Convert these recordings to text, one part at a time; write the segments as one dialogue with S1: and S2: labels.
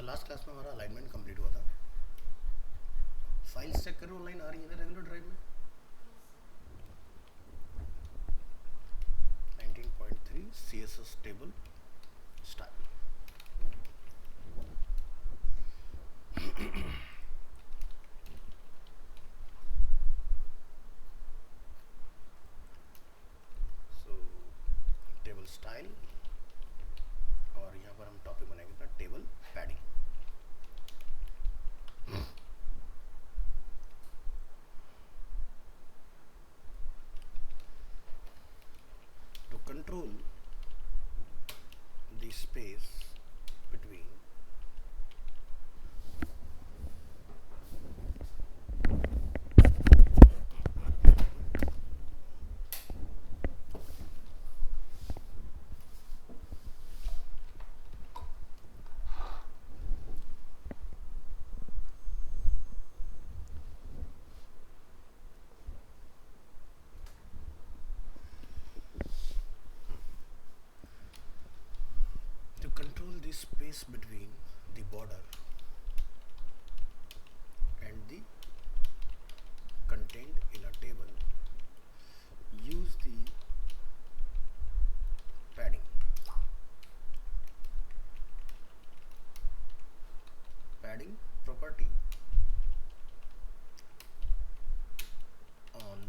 S1: तो last class में हमारा अलाइनमेंट कंप्लीट हुआ था। फाइल्स चेक करो, ऑनलाइन आ रही है ना रेगुलर ड्राइव में। 19.3 CSS टेबल स्टाइल। सो टेबल स्टाइल, और यहाँ पर हम टॉपिक बनाएंगे अपना table padding. To control the space between the space between the border and the content in a table, use the padding property on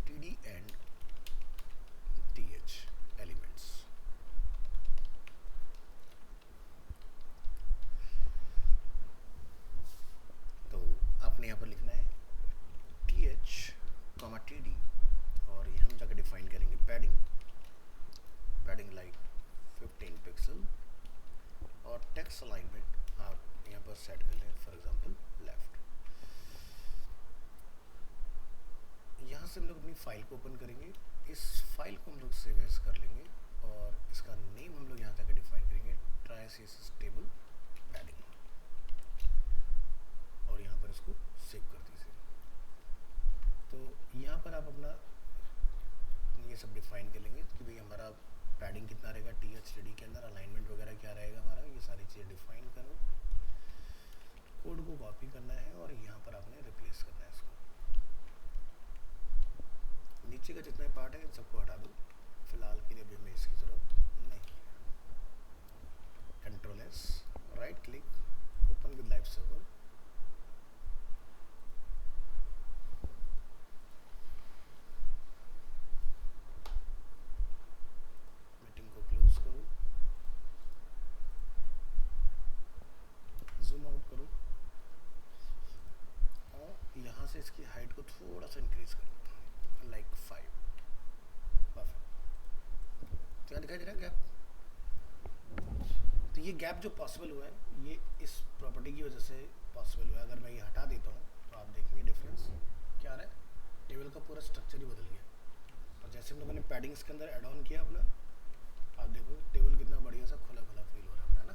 S1: TD and TH elements. तो आपने यहाँ पर लिखना है TH, TD, और ये हम जाकर डिफाइन करेंगे पैडिंग लाइक 15 पिक्सल, और टेक्स्ट अलाइनमेंट आप यहाँ पर सेट कर लें, फॉर एग्जांपल लेफ्ट। यहाँ से हम लोग अपनी फाइल को ओपन करेंगे। इस फाइल को हम लोग सेव एज कर लेंगे और इसका नेम हम लोग यहाँ जाकर डिफाइन करेंगे ट्राई CSS टेबल पैडिंग, और यहाँ पर इसको सेव कर दीजिए। तो यहाँ पर आप अपना ये सब डिफाइन कर लेंगे कि भाई हमारा पैडिंग कितना रहेगा TH TD के अंदर, अलाइनमेंट वगैरह क्या रहेगा हमारा, ये सारी चीज़ें डिफाइन करो। कोड को कॉपी करना है और यहाँ पर आपने रिप्लेस करना है इसको। नीचे का जितना पार्ट है इन सबको हटा दो, फिलहाल के लिए अभी हमें इसकी जरूरत नहीं है। Control S, right click, open with live server, meeting को क्लोज करो, जूम आउट करो, और यहाँ से इसकी हाइट को थोड़ा सा इंक्रीज करो, लाइक 5। परफेक्ट। तो यहाँ दिखाई दे रहा है गैप। तो ये गैप जो पॉसिबल हुआ है ये इस प्रॉपर्टी की वजह से पॉसिबल हुआ है। अगर मैं ये हटा देता हूँ तो आप देखेंगे डिफरेंस क्या आ रहा है, टेबल का पूरा स्ट्रक्चर ही बदल गया। और जैसे हम लोगों ने पैडिंग्स के अंदर ऐड ऑन किया अपना, आप देखो टेबल कितना बढ़िया सा खुला खुला फील हो रहा है ना।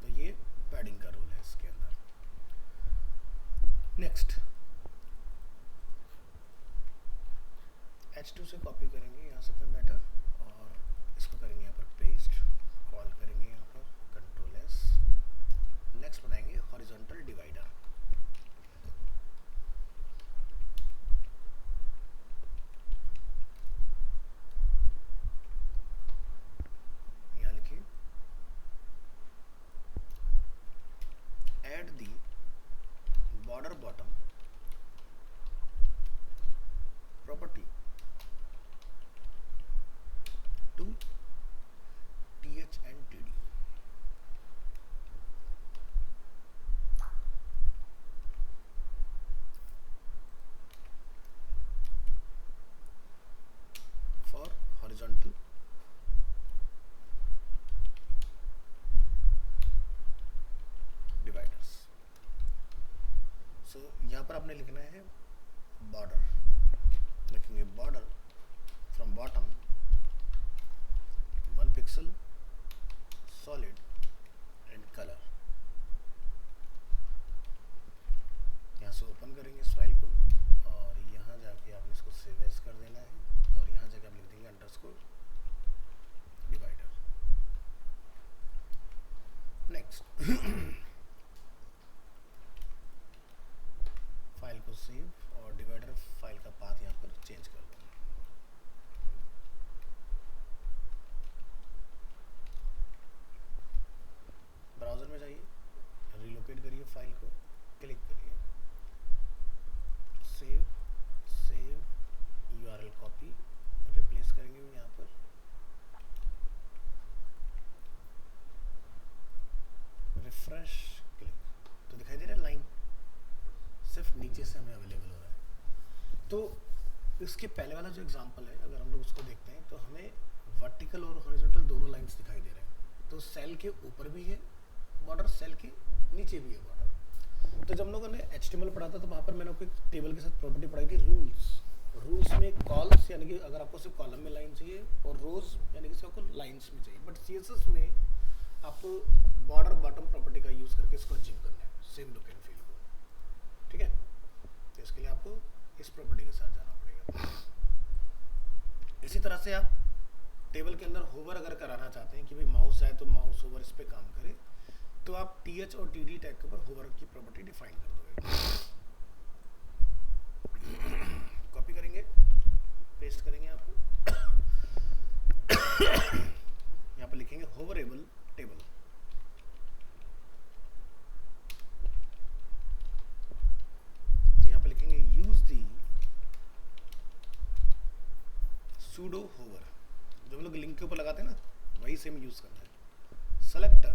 S1: तो ये पैडिंग का रोल है इसके अंदर। नेक्स्ट H2 से कॉपी करेंगे यहाँ से अपना मैटर, और इसको करेंगे यहाँ पर पेस्ट, कॉल करेंगे यहाँ पर कंट्रोल S। नेक्स्ट बनाएंगे हॉरिजॉन्टल डिवाइडर। यहाँ लिखिए add the border bottom property to TH and TD। for horizontal dividers। so यहाँ पर आपने लिखना है बॉर्डर, लिखेंगे border from bottom 1 pixel, solid and color। यहाँ से ओपन करेंगे इस फाइल को सेव और डिवाइडर फाइल का पाथ यहाँ पर चेंज कर दो। ब्राउज़र में जाइए, रिलोकेट करिए फाइल को, क्लिक करिए, सेव, यूआरएल कॉपी, रिप्लेस करेंगे यहाँ पर, रिफ्रेश, क्लिक, तो दिखाई दे रहा है लाइन सिर्फ नीचे से हमें अवेलेबल हो रहा है। तो इसके पहले वाला जो एग्जांपल है, अगर हम लोग उसको देखते हैं तो हमें वर्टिकल और हॉरिजॉन्टल दोनों लाइंस दिखाई दे रहे हैं। तो सेल के ऊपर भी है बॉर्डर, सेल के नीचे भी है बॉर्डर। तो जब हम लोगों ने HTML पढ़ा था तो वहाँ पर मैंने आपको एक टेबल के साथ प्रॉपर्टी पढ़ाई थी, रूल्स में कॉल्स, यानी कि अगर आपको सिर्फ कॉलम में लाइन चाहिए, और रोज यानी कि आपको लाइंस में चाहिए। बट CSS में आपको बॉर्डर बॉटम प्रॉपर्टी का यूज करके इसको अचीव करना है, सेम लुक एंड फील को, ठीक है। तो इसके लिए आपको इस प्रॉपर्टी के साथ जाना पड़ेगा। इसी तरह से आप टेबल के अंदर होवर अगर कराना चाहते हैं कि भाई माउस है तो माउस होवर इस पे काम करे, तो आप TH और TD टैग के ऊपर होवर की प्रॉपर्टी डिफाइन कर दोगे। कॉपी करेंगे, पेस्ट करेंगे यहाँ पर, यहाँ पर लिखेंगे होवरेबल टेबल, तो यहाँ पे लिखेंगे यूज दी सूडो होवर, जो हम लोग लिंक के ऊपर लगाते हैं ना, वही सेम यूज करना है। सेलेक्टर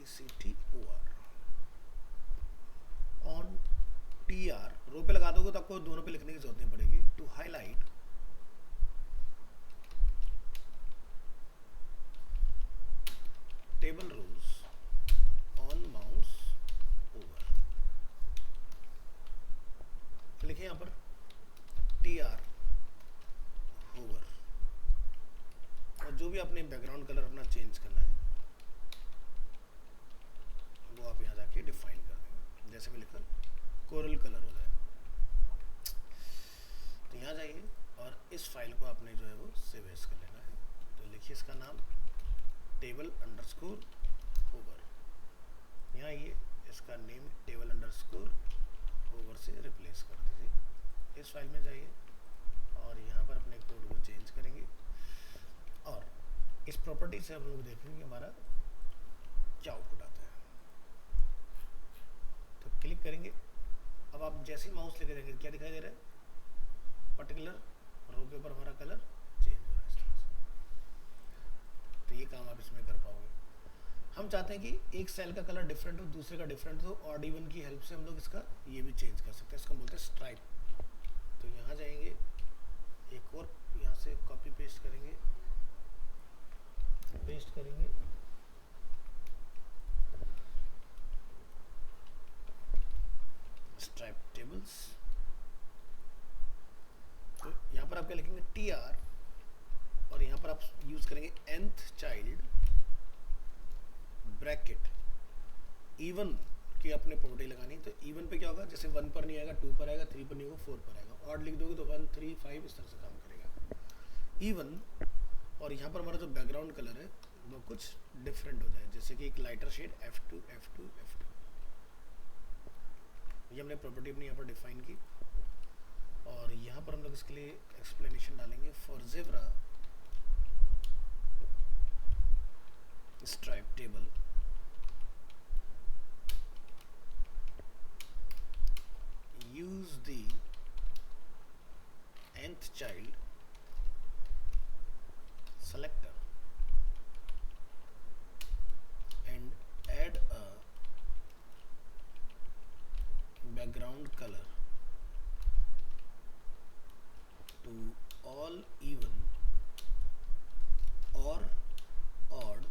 S1: SELECTOR ऑन TR, रो पे लगा दोगे तो आपको दोनों पे लिखने की जरूरत नहीं पड़ेगी। To highlight table rows on mouse over, लिखे यहाँ पर TR होवर, और जो भी आपने बैकग्राउंड कलर अपना चेंज करना है वो आप यहाँ जाके डिफाइन कर देंगे। जैसे मैं लिखा कोरल कलर हो जाए, तो यहाँ जाइए और इस फाइल को आपने जो है वो सेव एज कर लेना है। तो लिखिए इसका नाम टेबल अंडरस्कोर होवर, यहाँ आइए, इसका नेम टेबल अंडरस्कोर होवर से रिप्लेस कर दीजिए। इस फाइल में जाइए और यहाँ पर अपने कोड को चेंज करेंगे, और इस प्रॉपर्टी से हम लोग देखेंगे कि हमारा क्या आउटपुट आता है। तो क्लिक करेंगे, अब आप जैसे ही माउस लेके देखेंगे क्या दिखाई दे रहा है, पर्टिकुलर रो के ऊपर हमारा कलर चेंज हो रहा है इस तरह से। तो ये काम आप इसमें कर पाओगे। हम चाहते हैं कि एक सेल का कलर डिफरेंट हो, दूसरे का डिफरेंट हो, ऑड इवन की हेल्प से हम लोग इसका ये भी चेंज कर सकते हैं। इसको बोलते हैं स्ट्राइप। तो यहाँ जाएंगे, एक और यहाँ से कॉपी पेस्ट करेंगे, स्ट्राइप टेबल्स। तो यहाँ पर आप क्या लिखेंगे TR, और यहाँ पर आप यूज करेंगे nth चाइल्ड ब्रैकेट, इवन की अपने प्रॉपर्टी लगानी। तो इवन पे क्या होगा, जैसे 1 पर नहीं आएगा, 2 पर आएगा, 3 पर नहीं होगा, 4 पर आएगा। ऑड लिख दोगे तो 1, 3, 5 इस तरह से काम करेगा, इवन। और यहाँ पर हमारा जो बैकग्राउंड कलर है वो कुछ डिफरेंट हो जाए, जैसे कि एक लाइटर शेड F2, ये हमने प्रॉपर्टी अपनी यहाँ पर डिफाइन की। और यहाँ पर हम लोग इसके लिए एक्सप्लेनेशन डालेंगे, for zebra stripe table use the nth child selector and add a background color to all even or odd,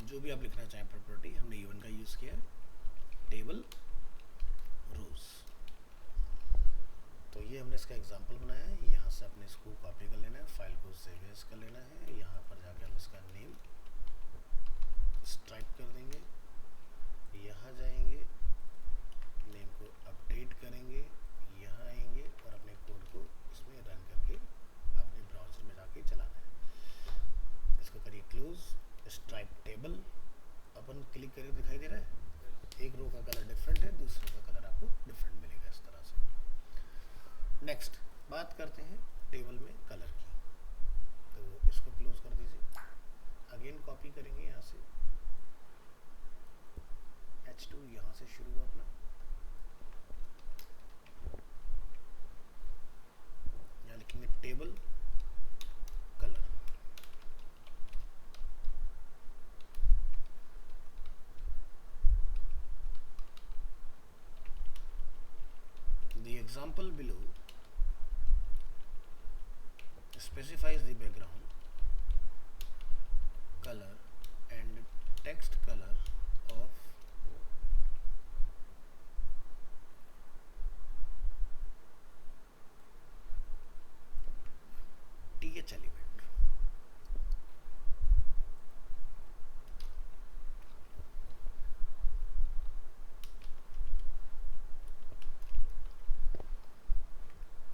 S1: जो भी आप लिखना चाहें प्रॉपर्टी, हमने इवन का यूज किया, टेबल रोज। तो ये हमने इसका एग्जांपल बनाया है। यहाँ से अपने इसको कॉपी कर लेना है, फाइल को सेव एज कर लेना है। यहाँ पर जाके हम इसका नेम स्ट्राइप कर देंगे, यहाँ जाएंगे, नेम को अपडेट करेंगे, यहाँ आएंगे और अपने कोड को इसमें रन करके अपने ब्राउज़र में जाके चलाना है। इसको करिए क्लोज, स्ट्राइप टेबल क्लिक करें दिखाई दे रहा है, एक रो का कलर डिफरेंट है, दूसरे का कलर आपको डिफरेंट मिलेगा इस तरह से। नेक्स्ट बात करते हैं टेबल में कलर की, तो इसको क्लोज कर दीजिए। अगेन कॉपी करेंगे यहाँ से H2, यहाँ से शुरू हुआ अपना, यहाँ लिखेंगे table colour. The example below specifies the background color and text color of TH element.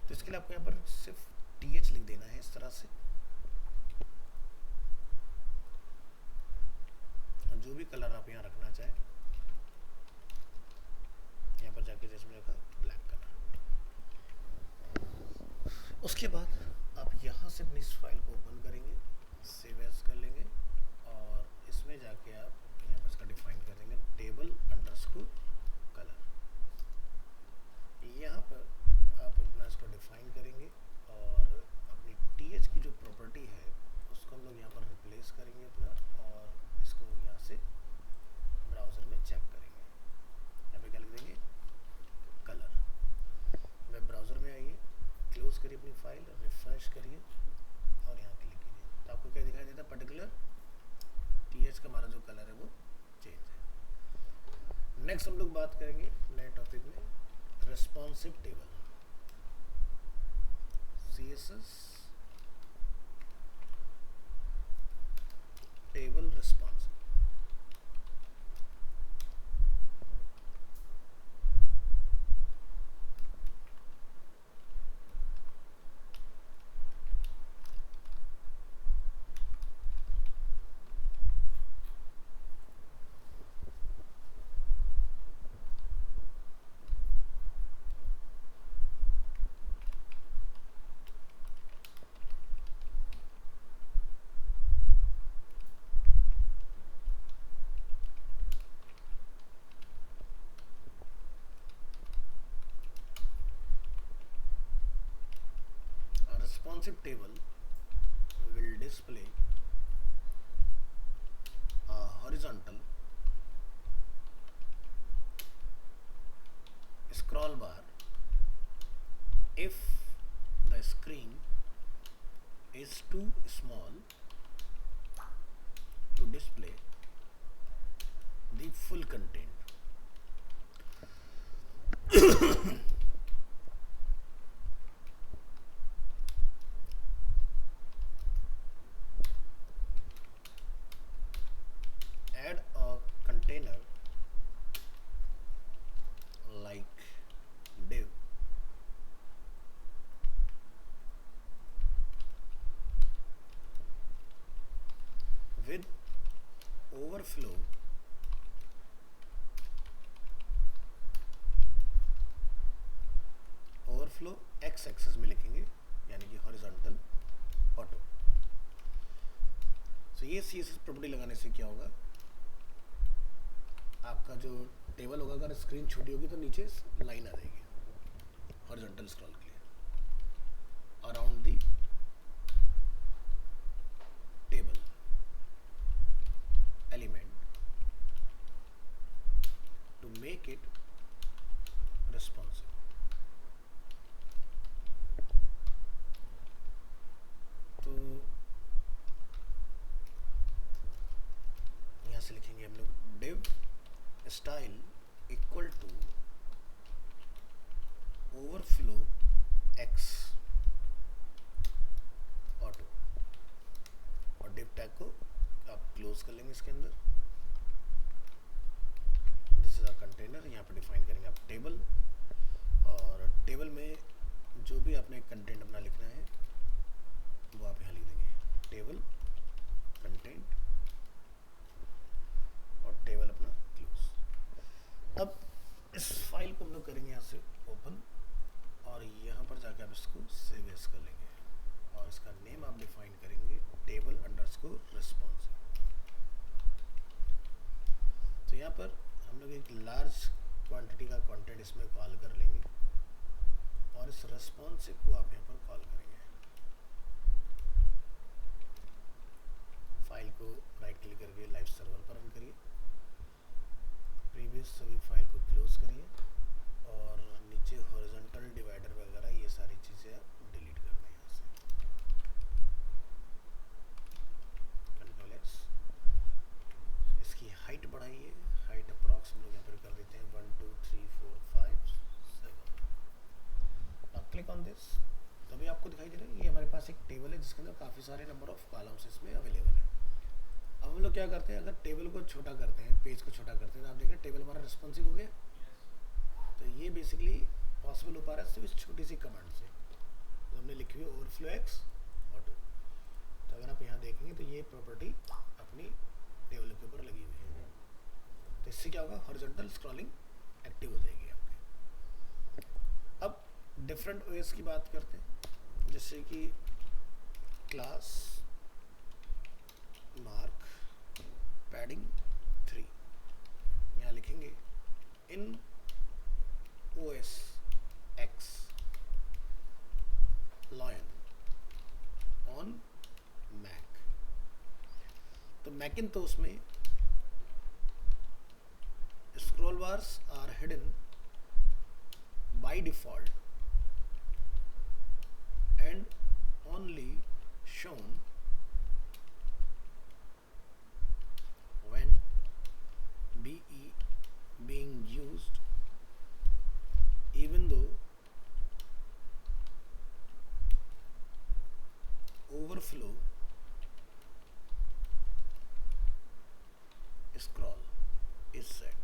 S1: तो इसके लिए आपको यहाँ पर सिर्फ TH लिख देना है इस तरह से, और जो भी कलर आप यहाँ रखना चाहें, यहाँ पर जाके जैसे मैंने रखा ब्लैक कलर। उसके बाद आप यहाँ से अपनी इस फाइल को ओपन करेंगे, सेव एज कर लेंगे, और इसमें जाके आप यहाँ पर इसका डिफाइन कर देंगे टेबल अंडरस्कोर कलर। यहाँ पर आप अपना इसको डिफाइन करेंगे और अपनी TH की जो प्रॉपर्टी है उसको हम लोग यहाँ पर रिप्लेस करेंगे अपना, और इसको यहाँ से ब्राउज़र में चेक करेंगे। यहाँ पे क्या लिख देंगे, कलर। वेब ब्राउज़र में आइए, क्लोज करिए अपनी फाइल, रिफ्रेश करिए और यहाँ क्लिक कीजिए, तो आपको क्या दिखाई देता है, पर्टिकुलर TH का हमारा जो कलर है वो चेंज है। नेक्स्ट हम लोग बात करेंगे नए टॉपिक में responsive table, CSS table responsive. Responsive table will display a horizontal scroll bar if the screen is too small to display the full content. Add a container like div with overflow x axis में लिखेंगे, यानी कि horizontal auto. तो ये CSS property लगाने से क्या होगा, आपका जो टेबल होगा अगर स्क्रीन छोटी होगी तो नीचे लाइन आ जाएगी हॉरिजॉन्टल स्क्रॉल के लिए around the table element to make it responsive. तो यहाँ से लिखेंगे हम लोग div style equal to overflow x auto, और div टैग को आप क्लोज कर लेंगे इसके अंदर। दिस इज आवर कंटेनर, यहाँ पर डिफाइन करेंगे आप टेबल, और टेबल में जो भी आपने कंटेंट अपना लिखना है वो आप यहाँ लिख देंगे टेबल कंटेंट, और टेबल अपना प्लेस कर लेंगे और इसका नेम आप डिफाइन करेंगे टेबल अंडरस्कोर रिस्पॉन्सिव। तो यहाँ पर हम लोग एक लार्ज क्वांटिटी का कंटेंट इसमें कॉल कर लेंगे और इस रिस्पॉन्सिव को आप यहाँ पर कॉल करेंगे। फाइल को राइट क्लिक करके लाइव सर्वर पर रन करिए, प्रीवियस सभी फाइल को क्लोज करिए और नीचे हॉरिजॉन्टल डिवाइडर वगैरह ये सारी चीज़ें आप डिलीट कर दें यहाँ से। कंट्रोल एक्स, इसकी हाइट बढ़ाइए, हाइट अप्रॉक्स हम लोग यहाँ पर कर देते हैं 1 2 3 4 5 7। अब क्लिक ऑन दिस, तभी आपको दिखाई दे रहा है ये हमारे पास एक टेबल है जिसके अंदर काफ़ी सारे नंबर ऑफ कॉलम्स इसमें अवेलेबल है। अब हम लोग क्या करते हैं, अगर टेबल को छोटा करते हैं, पेज को छोटा करते हैं, तो आप देख रहे हैं टेबल हमारा रिस्पॉन्सिव हो गया। तो ये बेसिकली पॉसिबल हो पा रहा है सिर्फ इस छोटी सी कमांड से तो हमने लिखी हुई ओवरफ्लो एक्स ऑटो। तो अगर आप यहाँ देखेंगे तो ये प्रॉपर्टी अपनी टेबल के ऊपर लगी हुई है। तो इससे क्या होगा, हॉरिजॉन्टल स्क्रॉलिंग एक्टिव हो जाएगी आपके। अब डिफरेंट ओएस की बात करते हैं, जैसे कि क्लास मार्क पैडिंग 3, यहाँ लिखेंगे in OS X Lion on Mac। तो मैकिन्टोश में scroll bars are hidden by default and only shown when being used, even though overflow scroll is set।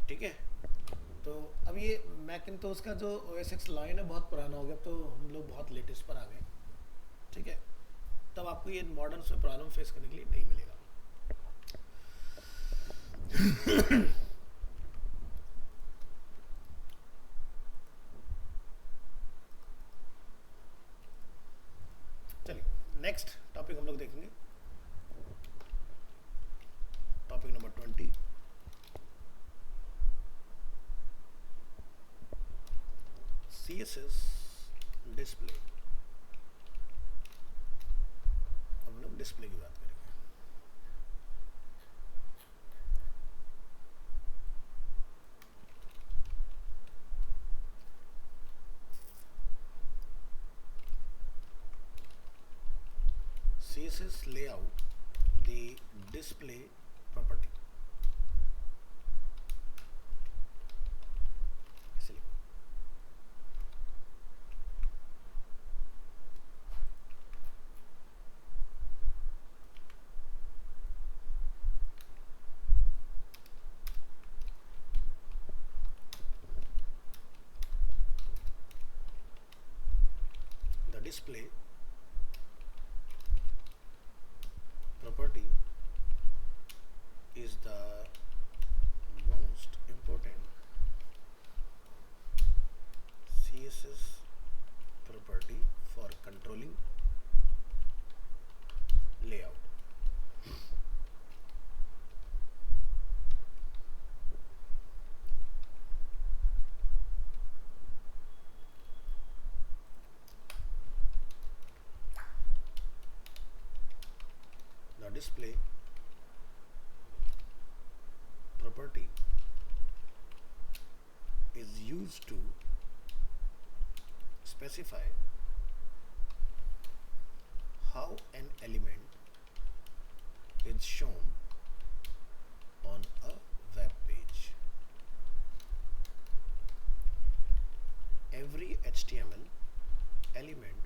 S1: ठीक है, तो अब ये मैकिन्टोश का जो OS X लाइन है बहुत पुराना हो गया, तो हम लोग बहुत लेटेस्ट पर आ गए। ठीक है, तब आपको ये मॉडर्न से प्रॉब्लम फेस करने के लिए नहीं मिलेगा। चलिए नेक्स्ट टॉपिक हम लोग देखेंगे, टॉपिक नंबर 20, CSS डिस्प्ले। हम लोग डिस्प्ले की बात करेंगे। CSS layout the display property। The display property is the most important CSS property for controlling layout। The display property is used to specify how an element is shown on a web page। Every HTML element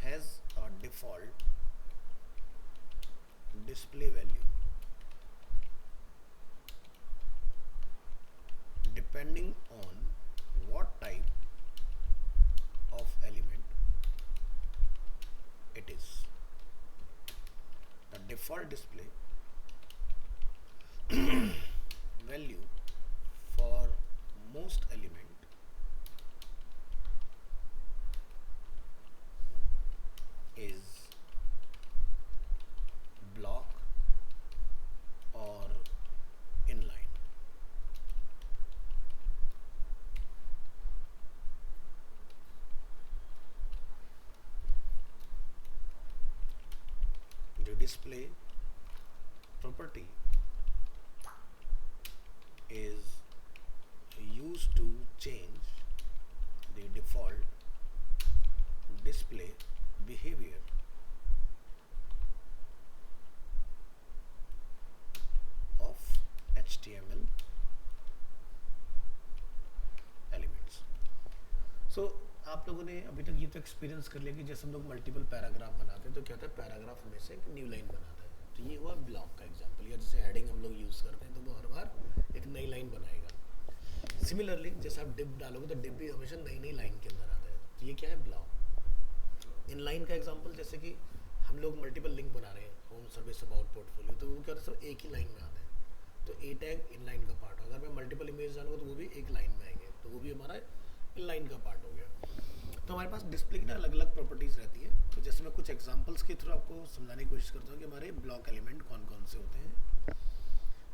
S1: has a default display value depending on what type of element it is। The default display value for most topmost element is block or inline. The display property is used to change the default display behavior of HTML elements. So आप लोगों ने अभी तक ये तो experience कर लिया कि जैसे हम लोग मल्टीपल पैराग्राफ बनाते हैं तो क्या होता है, पैराग्राफ में से एक न्यू लाइन बनाता है। तो ये हुआ ब्लॉक का एग्जांपल, या जैसे हेडिंग हम लोग यूज़ करते हैं तो वो हर बार एक नई लाइन बनाएगा। सिमिलरली जैसे आप डिप डालोगे तो डिप भी हमेशा नई नई लाइन के अंदर आता है। तो ये क्या है, ब्लॉक। इन लाइन का एग्जाम्पल जैसे कि हम लोग मल्टीपल लिंक बना रहे हैं, होम सर्विस अबाउट पोर्टफोलियो, तो वो क्या होता है, सब एक ही लाइन में आता है। तो ए टैग इन लाइन का पार्ट। अगर मैं मल्टीपल इमेज डालूंगा तो वो भी एक लाइन में आएंगे, तो वो भी हमारा इन लाइन का पार्ट हो गया। तो हमारे पास डिस्प्ले की ना अलग अलग प्रॉपर्टीज़ रहती है। तो जैसे मैं कुछ एग्जांपल्स के थ्रू आपको समझाने की कोशिश करता हूँ कि हमारे ब्लॉक एलिमेंट कौन कौन से होते हैं।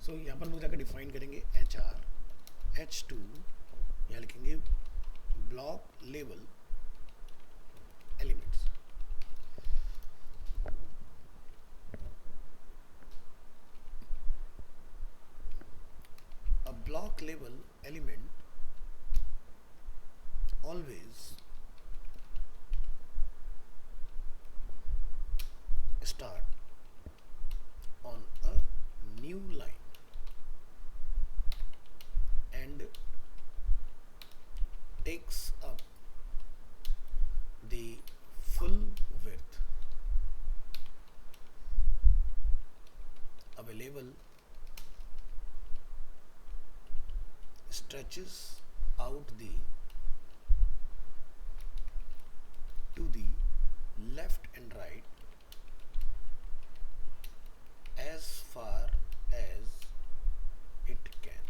S1: सो यहाँ पर हम लोग जाकर डिफाइन करेंगे HR, H2, यहाँ लिखेंगे block level elements. A block level element always start on a new line and takes up the full width available, stretches out to the left and right as far as it can.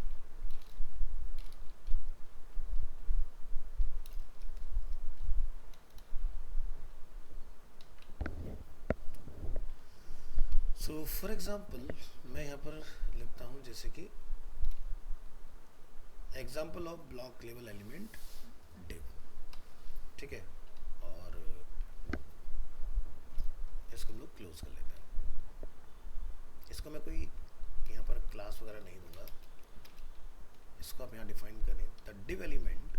S1: So for example मैं यहाँ पर लिखता हूँ जैसे कि example of block level element div, ठीक है, और इसको हम लोग क्लोज कर लेते हैं। इसको मैं कोई यहाँ पर क्लास वगैरह नहीं दूंगा, इसको आप यहाँ डिफाइन करें। The div element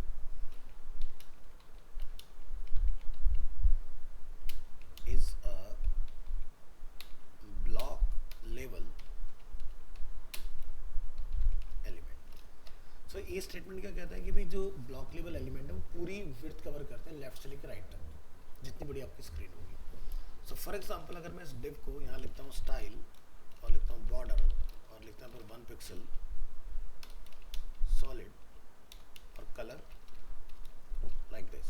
S1: is a block level element. So ये स्टेटमेंट क्या कहता है कि भाई जो ब्लॉक लेवल एलिमेंट है वो पूरी विड्थ कवर करते हैं, लेफ्ट से लेकर राइट तक, जितनी बड़ी आपकी स्क्रीन होगी। सो फॉर एग्जांपल अगर मैं इस डिव को यहाँ लिखता हूँ स्टाइल, और लिखता हूँ बॉर्डर, और लिखता हूँ 1 पिक्सल सॉलिड और कलर लाइक दिस,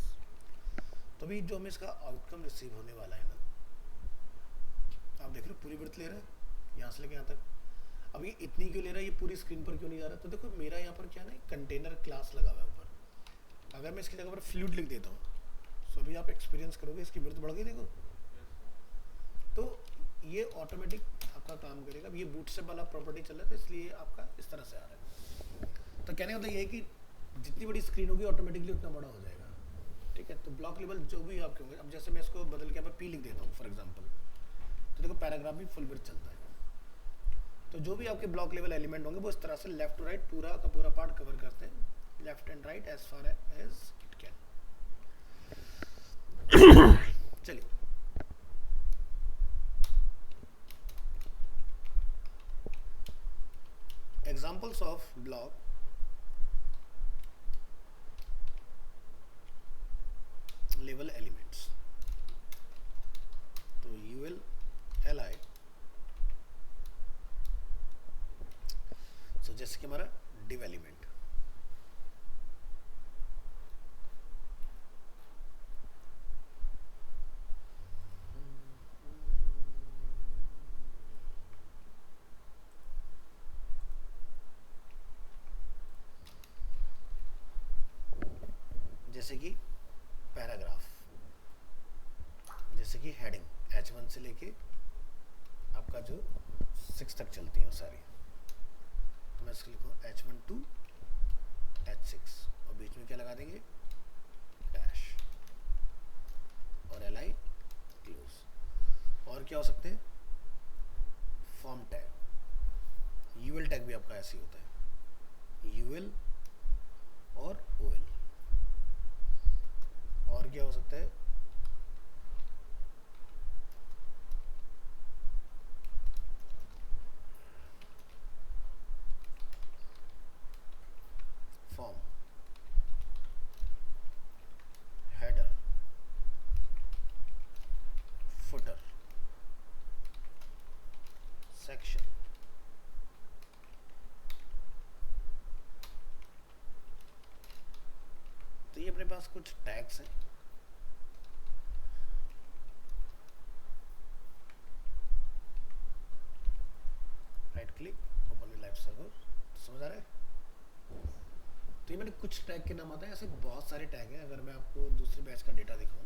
S1: तो भी जो हमें इसका आउटकम रिसीव होने वाला है ना, आप देख रहे हो पूरी विड्थ ले रहा है यहाँ से लेके यहाँ तक। अब ये इतनी क्यों ले रहा है, ये पूरी स्क्रीन पर क्यों नहीं जा रहा? तो देखो मेरा यहाँ पर क्या है ना, कंटेनर क्लास लगा हुआ है ऊपर। अगर मैं इसकी जगह पर फ्लूइड लिख देता हूँ, सो अभी आप एक्सपीरियंस करोगे इसकी विड्थ बढ़ गई, देखो। तो ये ऑटोमेटिक आपका काम करेगा। अब ये बूटस्ट्रैप वाला प्रॉपर्टी चल रहा है, तो इसलिए आपका इस तरह से आ रहा है। तो कहने का मतलब ये है कि जितनी बड़ी स्क्रीन होगी ऑटोमेटिकली उतना बड़ा हो जाएगा, ठीक है। तो ब्लॉक लेवल जो भी आपके होंगे, अब जैसे मैं इसको बदल के यहाँ पर P लिख देता हूँ फॉर एग्जाम्पल, तो देखो पैराग्राफ भी फुल विड्थ चलता है। तो जो भी आपके ब्लॉक लेवल एलिमेंट होंगे वो इस तरह से लेफ्ट टू राइट पूरा का पूरा पार्ट कवर करते हैं, left and right as far as it can. चलिए examples of block level elements. तो UL LI, सो जैसे कि हमारा div एलिमेंट, जैसे कि पैराग्राफ, जैसे कि हेडिंग H1 से लेके आपका जो 6 तक चलती है वो सारी, तो मैं इसको लिखूँ H1 to H6 और बीच में क्या लगा देंगे, डैश और LI क्लोज। और क्या हो सकते हैं, फॉर्म टैग, UL टैग भी आपका ऐसे ही होता है, UL और OL। और क्या हो सकता है, फॉर्म, हेडर, फुटर, सेक्शन। तो ये अपने पास कुछ टैग्स हैं। Right click, open with live server, समझ आ रहा है। तो ये मैंने कुछ टैग के नाम आता है, ऐसे बहुत सारे टैग हैं। अगर मैं आपको दूसरे बैच का डेटा दिखाऊं,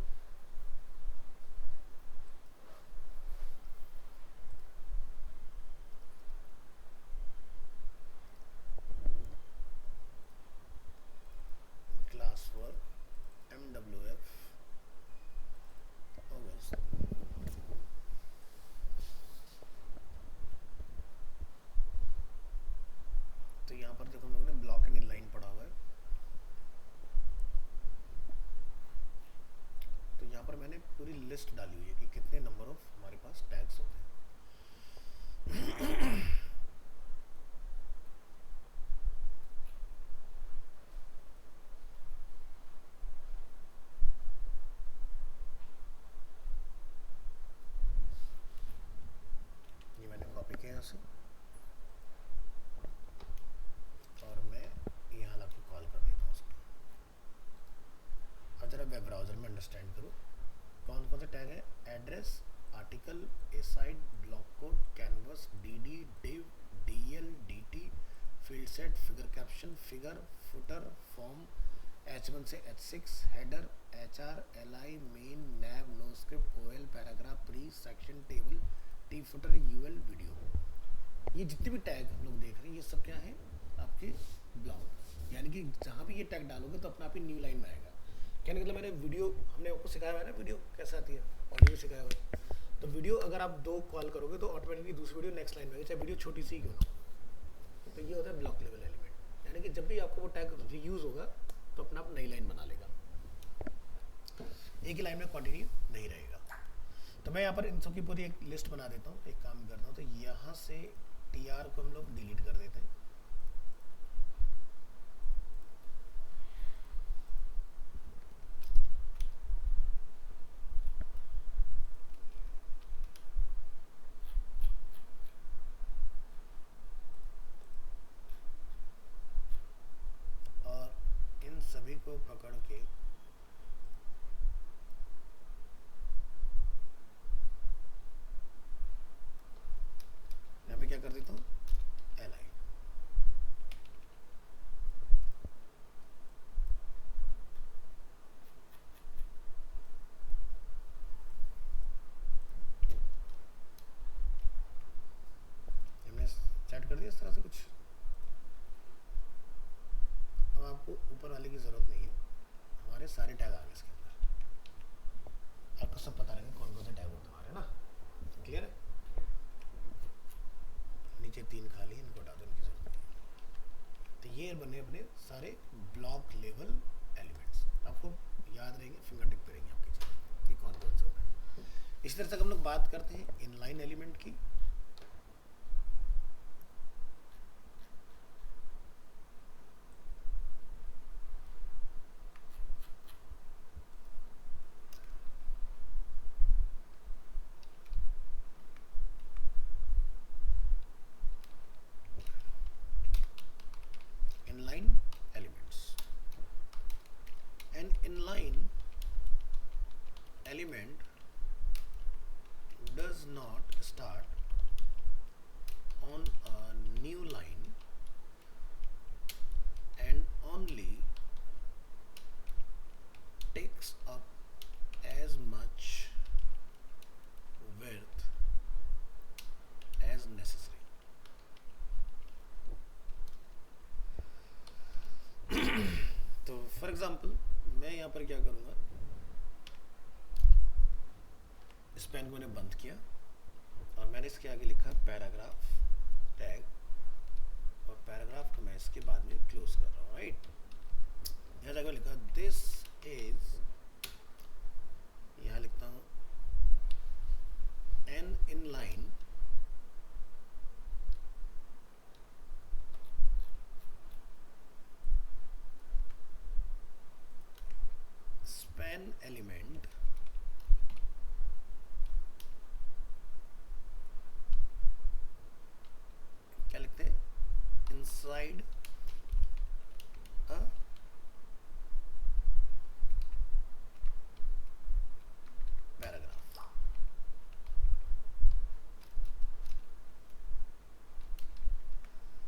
S1: क्लास वर्क, MWF, ऑगस्ट, तो यहाँ पर देखो हम लोगों ने ब्लॉक एंड इनलाइन पढ़ा हुआ है। तो यहाँ पर मैंने पूरी लिस्ट डाली हुई है कि कितने नंबर ऑफ हमारे पास टैग्स होते हैं। ये मैंने कॉपी किया यहाँ से और मैं यहाँ ला के कॉल कर देता हूँ उसको। अब जरा वेब ब्राउज़र में अंडरस्टैंड करो कौन कौन से टैग है, address, article, aside, block code, canvas, DD, div, DL, DT, fieldset, figure caption, figure, footer, form, H1 से H6, header, HR, LI, main, nav, noscript, OL, paragraph, pre, section, table, T footer, UL, video. ये जितने भी tag हम लोग देख रहे हैं ये सब क्या है, आपके ब्लॉक, यानी कि जहाँ भी ये टैग डालोगे तो अपना आप ही न्यू लाइन में आएगा। कहने का मतलब मैंने वीडियो, हमने आपको सिखाया हुआ है ना वीडियो कैसे आती है, ऑडियो सिखाया हुआ है। तो वीडियो अगर आप 2 कॉल करोगे तो ऑटोमेटिकली दूसरी वीडियो नेक्स्ट लाइन में आएगी, चाहे वीडियो छोटी सी ही क्यों ना हो। तो ये होता है ब्लॉक लेवल एलिमेंट, यानी कि जब भी आपको वो टैग रीयूज होगा तो अपना आप नई लाइन बना लेगा, एक ही लाइन में कंटिन्यू नहीं रहेगा। तो मैं यहाँ पर इन सब की पूरी एक लिस्ट बना देता हूँ। एक काम करता हूँ, तो यहाँ से TR को हम लोग डिलीट कर देते हैं। और इन सभी को पकड़ के यहाँ पे क्या कर देता हूँ, LI। हमने सेट कर दिया इस तरह से कुछ। अब आपको ऊपर वाले की ज़रूरत नहीं है, हमारे सारे टैग आ गए इसके अंदर। आपको सब पता रहेगा कौन कौन से टैग होते हैं हमारे ना, क्लियर है। नीचे 3 खाली, इनको हटा दो, इनकी जरूरत नहीं है। तो ये बने अपने सारे ब्लॉक लेवल एलिमेंट्स, आपको याद रहेंगे, फिंगर टिप करेंगे आपकी चीज़ कि कौन कौन से होते हैं। इसी तरह से हम लोग बात करते हैं इनलाइन एलिमेंट की। inline elements. An inline element does not start on a new line and only example मैं यहाँ पर क्या करूँगा, इस पेन को मैंने बंद किया और मैंने इसके आगे लिखा पैराग्राफ टैग, और पैराग्राफ को मैं इसके बाद में क्लोज कर रहा हूँ, राइट। यहाँ जाकर लिखा दिस इज, यहाँ लिखता हूँ एन इनलाइन स्पैन एलिमेंट क्या लिखते हैं, इनसाइड अ पैराग्राफ।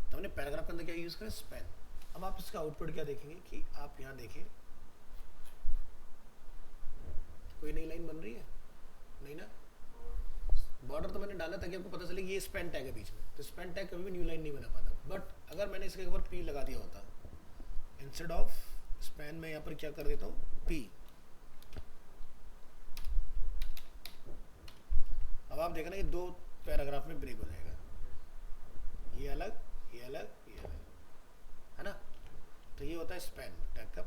S1: तो हमने पैराग्राफ के अंदर क्या यूज करें, स्पैन। अब आप इसका आउटपुट क्या देखेंगे कि आप यहाँ देखें कोई नई लाइन बन रही है, नहीं ना। बॉर्डर तो मैंने डाला ताकि आपको पता चले कि ये स्पैन टैग है बीच में, तो स्पैन टैग कभी भी न्यू लाइन नहीं बना पाता। बट अगर मैंने इसके ऊपर पी लगा दिया होता, इंस्टेड ऑफ स्पैन में यहाँ पर क्या कर देता हूँ, पी। अब आप देखना ये दो पैराग्राफ में ब्रेक हो जाएगा, ये अलग ये अलग ये अलग, है ना। तो ये होता है स्पैन टैग का,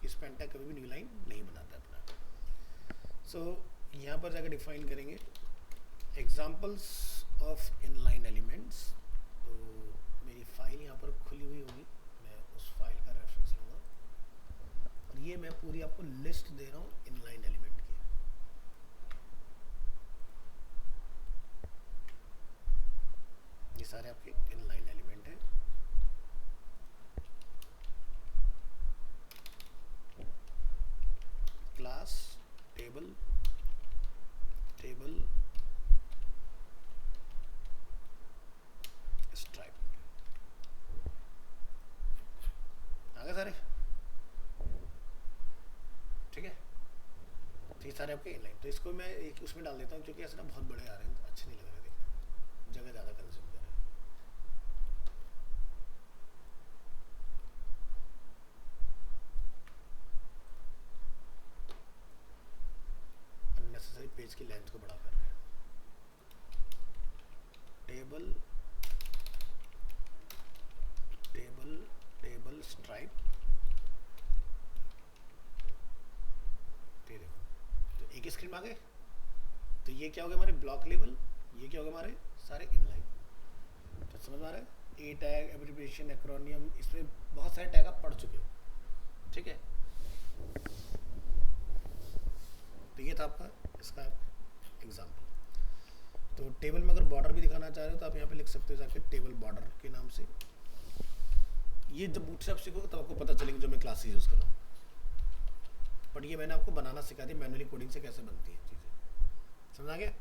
S1: स्पैन टैग कभी भी न्यू लाइन नहीं बनाता अपना। सो यहाँ पर जाकर डिफाइन करेंगे एग्जाम्पल्स ऑफ इनलाइन एलिमेंट्स। तो मेरी फाइल यहाँ पर खुली हुई होगी, मैं उस फाइल का रेफरेंस लूँगा और ये मैं पूरी आपको लिस्ट दे रहा हूँ इनलाइन एलिमेंट की। ये सारे आपके इनलाइन एलिमेंट हैं। क्लास, टेबल, टेबल, स्ट्राइप, आ गए सारे, ठीक है। तो ये सारे आपके इनलाइन। तो इसको मैं एक उसमें डाल देता हूँ क्योंकि ऐसे ना बहुत बड़े आ रहे हैं, अच्छे नहीं लग रहे देखने, जगह ज़्यादा कंज्यूम कर रहे हैं। अननेसेसरी पेज की लेंथ को बड़ा कर रहे हैं। टेबल, टेबल, टेबल, स्ट्राइप, ये देखो तो एक ही स्क्रीन में आ गए। तो ये क्या हो गया हमारे ब्लॉक लेवल, ये क्या हो गया हमारे सारे इनलाइन। तो समझ में आ रहा है, ए टैग, एब्रिविएशन, एक्रोनियम, इसमें बहुत सारे टैग आप पढ़ चुके हो, ठीक है। तो ये था आपका इसका एग्जाम्पल। तो टेबल में अगर बॉर्डर भी दिखाना चाह रहे हो तो आप यहाँ पे लिख सकते हो जाके टेबल बॉर्डर के नाम से। ये जब बूटस्ट्रैप सीखोगे तब आपको पता चलेगी जो मैं क्लासेस यूज़ कर रहा हूँ, बट ये मैंने आपको बनाना सिखा दी, मैनुअली कोडिंग से कैसे बनती है चीज़ें, समझ आ गया।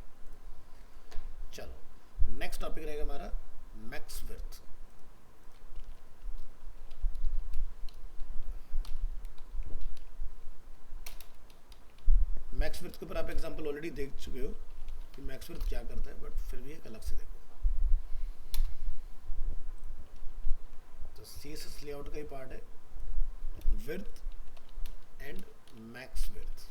S1: चलो नेक्स्ट टॉपिक रहेगा हमारा मैक्स विड्थ। मैक्स विड्थ के ऊपर आप एग्जांपल ऑलरेडी देख चुके हो कि मैक्स विड्थ क्या करता है, बट फिर भी एक अलग से देखो। तो सीएसएस लेआउट का ही पार्ट है width and max width.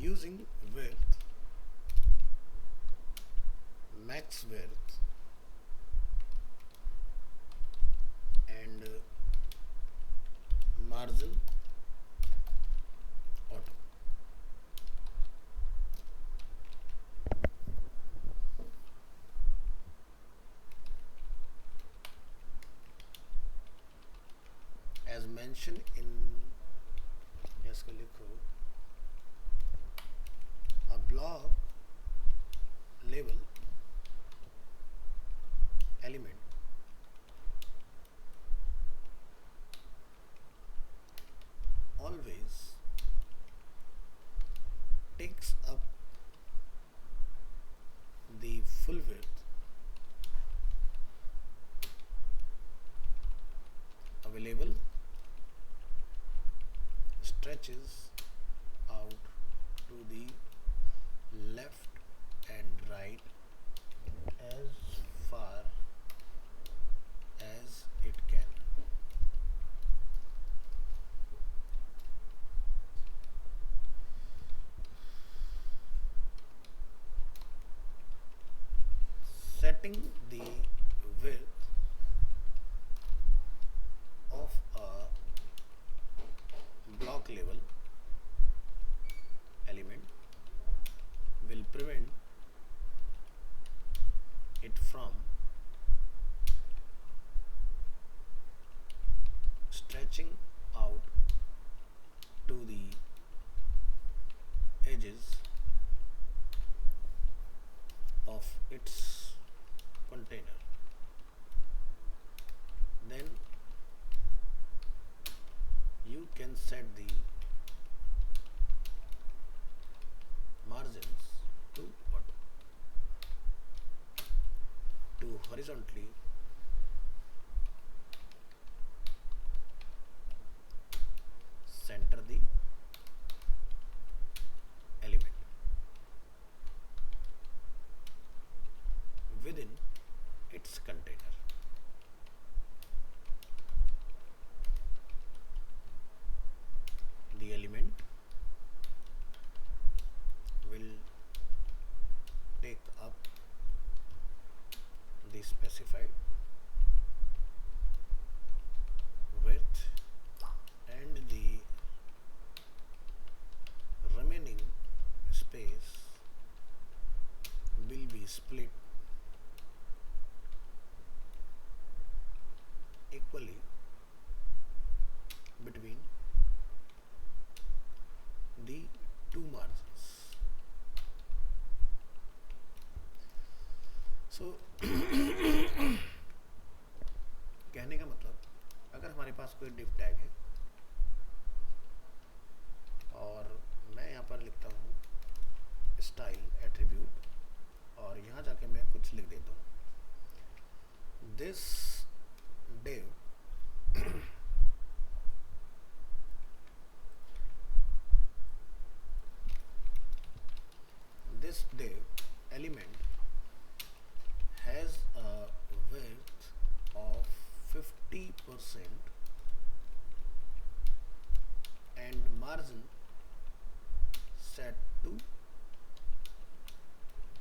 S1: Using width, max width and margin auto. As mentioned in, yes को लिखो, a block level element always takes up the full width stretches out to the left and right as far as it can. Setting the width of a block level element will prevent it from stretching out to the edges of its container. Then you can set the margins to auto. To horizontally center the element within its container. The element will take up the specified width and the remaining space will be split equally between the two margins. So कहने का मतलब, अगर हमारे पास कोई div tag है और मैं यहाँ पर लिखता हूँ style attribute और यहाँ जाके मैं कुछ लिख देता हूँ this div this div element has a width of 50% and margin set to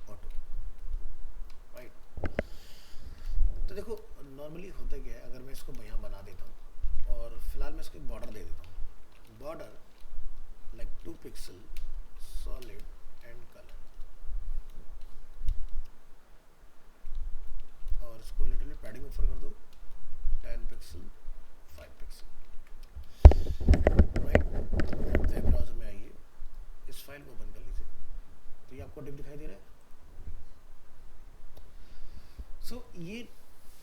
S1: auto, right? तो देखो नॉर्मली होता क्या है, अगर मैं इसको यहाँ बना देता हूँ और फिलहाल मैं इसको बॉर्डर दे देता हूँ, border like 2 pixel solid and colour, और इसको लिटरली पैडिंग ऑफर कर दो 10 pixel 5 pixel, right? Web browser में आइए, इस फाइल को ओपन कर लीजिए, तो ये आपको डिव दिखाई दे रहा है। सो ये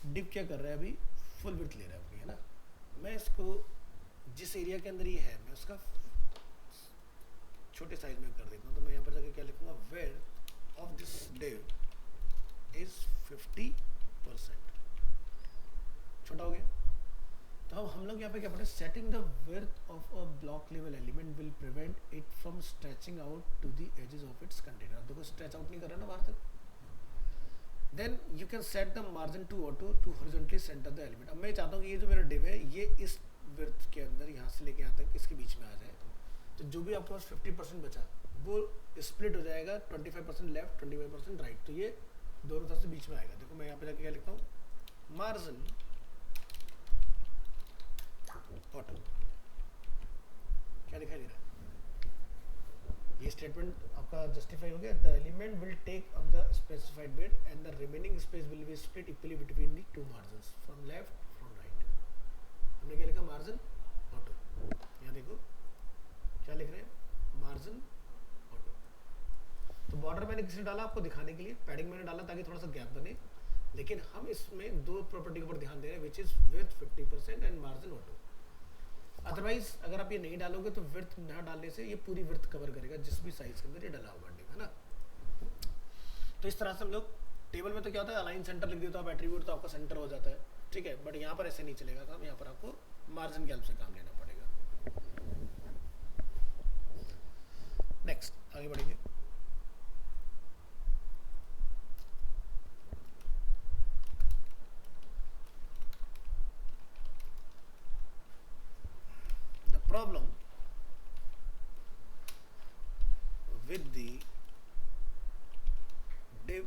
S1: डिव क्या कर रहा है, अभी फुल विड्थ ले रहा है अपनी, है ना? मैं इसको जिस एरिया के अंदर ये है मैं उसका छोटे साइज में कर देता हूँ, तो मैं यहाँ पर जाके क्या लिखूँगा, width of this div is 50%, छोटा हो गया। तो हम लोग यहाँ पे क्या पढ़े, setting the width of a block level element will prevent it from stretching out to the edges of its container. देखो स्ट्रेच आउट नहीं कर रहा ना बाहर तक। Then you can set the margin to auto to horizontally center the element. अब मैं चाहता हूँ कि ये जो मेरा डिव है ये इस विड्थ के अंदर यहाँ से लेके यहाँ तक इसके बीच में आ जाए, तो जो भी आपके पास 50% बचा वो स्प्लिट हो जाएगा 25% लेफ्ट 25% राइट, तो ये दोनों तरफ से बीच में आएगा। देखो मैं यहाँ पे जाके क्या लिखता हूँ, मार्जिन ऑटो, क्या दिखाई दे रहा है? ये स्टेटमेंट आपका जस्टिफाई हो गया। The element will take up the specified width and the remaining space will be split equally between the two margins from left from right. हमने क्या लिखा, मार्जिन ऑटो। यहाँ देखो क्या लिख रहे हैं, मार्जिन ऑटो। तो बॉर्डर मैंने किसने डाला आपको दिखाने के लिए, पैडिंग मैंने डाला ताकि थोड़ा सा गैप बने, लेकिन हम इसमें दो प्रॉपर्टी के ऊपर ध्यान दे रहे हैं, which is width 50% and margin auto. Otherwise अगर आप ये नहीं डालोगे तो विड्थ ना डालने से ये पूरी विड्थ कवर करेगा जिस भी साइज के अंदर ये डाला होगा, है ना? तो इस तरह से हम लोग टेबल में तो क्या होता है, अलाइन सेंटर लिख देते हो आप एट्रीब्यूट, तो आपका सेंटर हो जाता है, ठीक है। बट यहाँ पर ऐसे नहीं चलेगा काम, यहाँ पर आपको मार्जिन के हेल्प से काम लेना पड़ेगा। problem with the div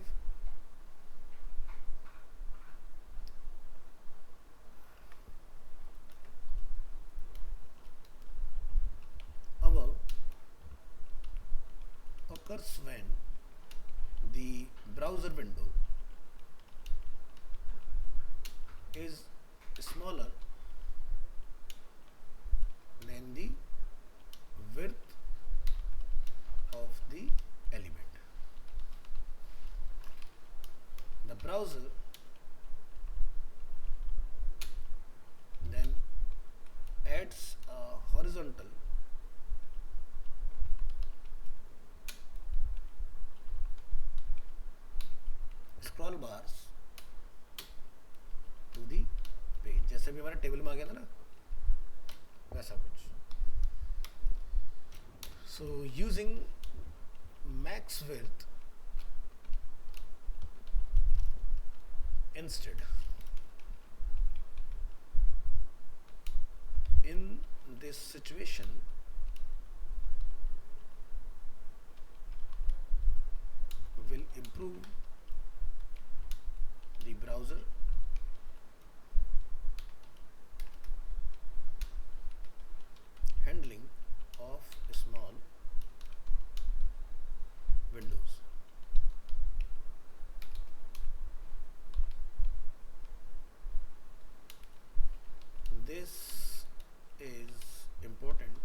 S1: above occurs when the browser window is smaller than the width of the element. The browser then adds a horizontal scroll bars to the page, जैसे भी हमारे table में आ गया था ना वैसा कुछ. So using max width instead, in this situation will improve the browser handling of small windows. This is important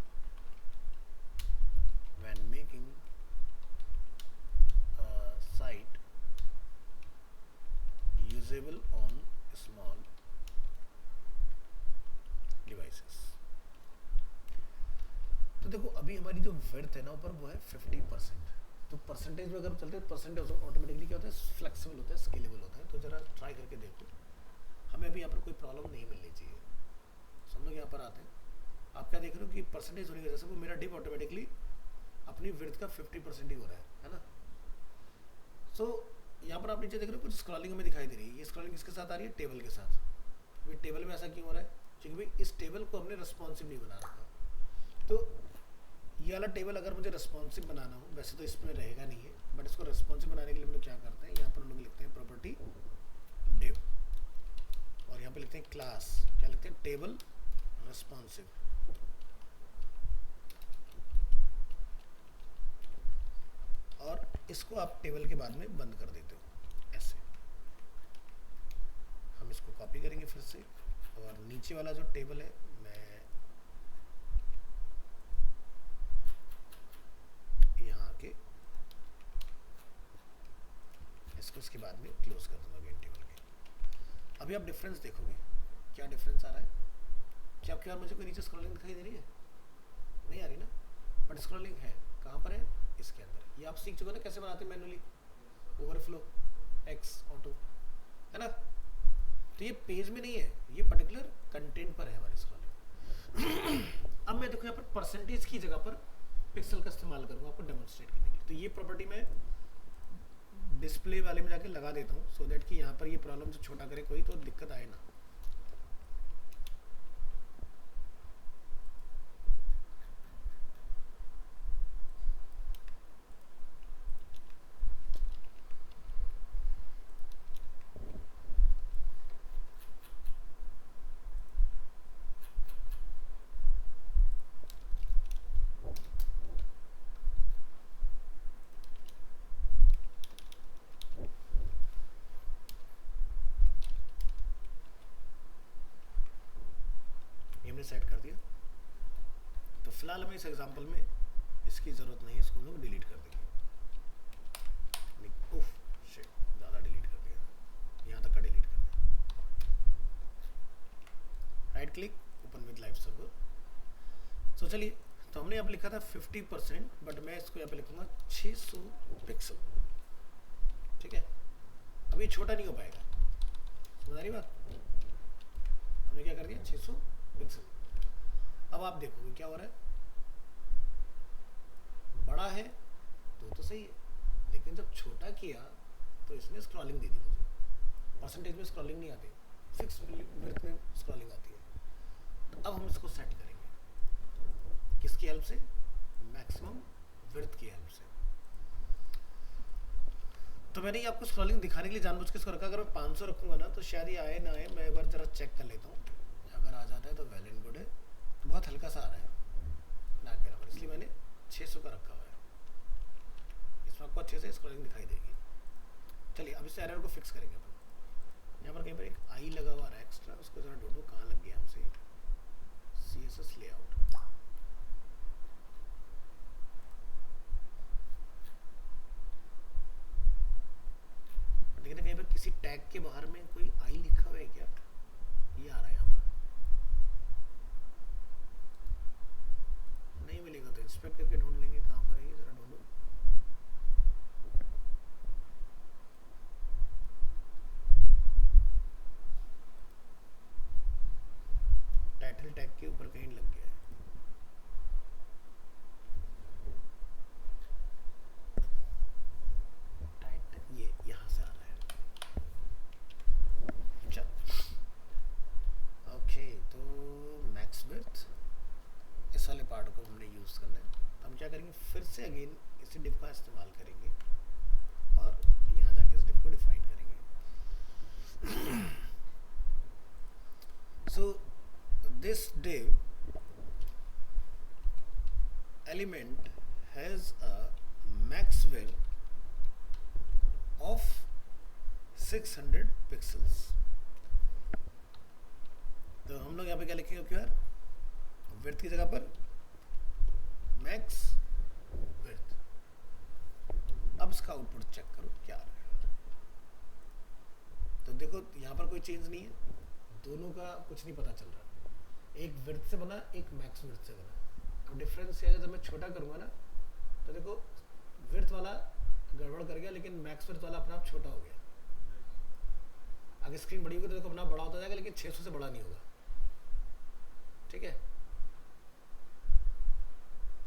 S1: when making a site usable on small devices. तो देखो अभी हमारी जो विड्थ है ना ऊपर वो है 50%. तो परसेंटेज में अगर चलते हैं परसेंटेज ऑटोमेटिकली क्या होता है, फ्लेक्सिबल होता है, स्केलेबल होता है. तो जरा ट्राई करके देखो, हमें अभी यहाँ पर कोई प्रॉब्लम नहीं मिलनी चाहिए. सब लोग यहाँ पर आते हैं, आप क्या देख रहे हो कि परसेंटेज होने की वजह से वो मेरा डिप ऑटोमेटिकली अपनी विड्थ का 50% ही हो रहा है ना. सो यहाँ पर आप नीचे देख रहे हो कुछ स्क्रॉलिंग हमें दिखाई दे रही है. ये स्क्रॉलिंग किसके साथ आ रही है, टेबल के साथ. अभी टेबल में ऐसा क्यों हो रहा है, क्योंकि भाई इस टेबल को हमने रिस्पॉन्सिव नहीं बना रखा. तो ये वाला टेबल अगर मुझे रिस्पॉन्सिव बनाना हो, वैसे तो इसमें रहेगा नहीं है, बट इसको रिस्पॉन्सिव बनाने के लिए हम लोग क्या करते हैं, यहाँ पर हम लोग लिखते हैं प्रॉपर्टी डिव, और यहाँ पे लिखते हैं क्लास, क्या लिखते हैं, टेबल रिस्पॉन्सिव. और इसको आप टेबल के बाद में बंद कर देते हो ऐसे. हम इसको कॉपी करेंगे फिर से, और नीचे वाला जो टेबल है मैं यहाँ के इसको इसके बाद में क्लोज कर दूंगा गेट टेबल के. अभी आप डिफरेंस देखोगे, क्या डिफरेंस आ रहा है. क्या आपके बार मुझे कोई नीचे स्क्रॉलिंग दिखाई दे रही है, नहीं आ रही ना, बट स्क्रॉलिंग है. कहाँ पर है, इसके अंदर. ये आप सीख चुके हो ना कैसे बनाते हैं मैनुअली, ओवरफ्लो, एक्स, ऑटो, है ना. तो ये पेज में नहीं है, ये पर्टिकुलर कंटेंट पर है हमारी स्क्रॉलिंग. अब मैं देखो यहाँ पर परसेंटेज की जगह पर पिक्सल का इस्तेमाल करूँगा आपको डेमोन्स्ट्रेट करने के लिए. तो ये प्रॉपर्टी मैं डिस्प्ले वाले में जाके लगा देता हूँ, सो दैट कि यहाँ पर ये प्रॉब्लम से छोटा करे कोई, तो दिक्कत आए ना. सेट कर दिया. तो फिलहाल हमें इस एग्जांपल में इसकी जरूरत नहीं है, इसको हम लोग डिलीट कर देंगे. उफ शिट, ज़्यादा डिलीट कर दिया, यहाँ तक का डिलीट कर दिया. Right click, open with live server. So चलिए, तो हमने यहाँ पे लिखा था 50%, बट मैं इसको यहाँ पे लिखूंगा 600 पिक्सल. ठीक है, अब ये छोटा नहीं हो पाएगा, समझ रही बात. हमने क्या कर दिया, 600 पिक्सल. अब आप देखोगे क्या हो रहा है, बड़ा है तो सही है, लेकिन जब छोटा किया तो इसने स्क्रॉलिंग दे दी मुझे. परसेंटेज में स्क्रॉलिंग नहीं आती, फिक्स विड्थ में स्क्रॉलिंग आती है. तो अब हम इसको सेट करेंगे. किसकी हेल्प से? मैक्सिमम विड्थ की हेल्प से। तो मैंने ये आपको स्क्रॉलिंग दिखाने के लिए जानबूझ के इसको रखा। अगर मैं 500 रखूंगा ना तो शायद ये आए ना आए, मैं एक बार जरा चेक कर लेता हूँ। अगर आ जाता है तो वेल एंड गुड है। तो बहुत हल्का सा आ रहा है ना के बराबर, इसलिए मैंने 600 का रखा हुआ है। इसमें आपको अच्छे से स्क्रॉलिंग दिखाई देगी। चलिए अब इस एरर को फिक्स करेंगे अपन। यहाँ पर कहीं पर एक आई लगा हुआ है एक्स्ट्रा, उसको जरा ढूंढो कहाँ लग गया हमसे। CSS लेआउट, लेकिन कहीं पर किसी टैग के बाहर में कोई आई लिखा हुआ है क्या? ये आ रहा है यहाँ पर, नहीं मिलेगा तो इंस्पेक्ट करके ढूंढ लेंगे कहाँ पर है ये, जरा ढूंढो। टाइटल टैग के ऊपर कहीं लग गया है। टाइटल ये यहाँ से आ रहा है। ओके, तो मैक्स विड्थ इस वाले पार्ट को हमने यूज़ करना है। हम क्या करेंगे, फिर से अगेन इसी डिव का इस्तेमाल करेंगे और यहाँ जाके इस डिव को डिफाइन करेंगे। So this div element has a max width of 600 pixels। तो हम लोग यहाँ पे क्या लिखेंगे क्यूआर, विड्थ की जगह पर मैक्स विड्थ। अब इसका आउटपुट चेक करो क्या आ रहा है। तो देखो यहाँ पर कोई चेंज नहीं है, दोनों का कुछ नहीं पता चल रहा। एक विड्थ से बना, एक मैक्स विड्थ से बना। अब डिफरेंस क्या है, जब मैं छोटा करूँगा ना तो देखो विड्थ वाला गड़बड़ कर गया, लेकिन मैक्स विड्थ वाला अपना आप छोटा हो गया। अगर स्क्रीन बड़ी होगी तो देखो अपना बड़ा होता जाएगा, लेकिन 600 से बड़ा नहीं होगा। ठीक है,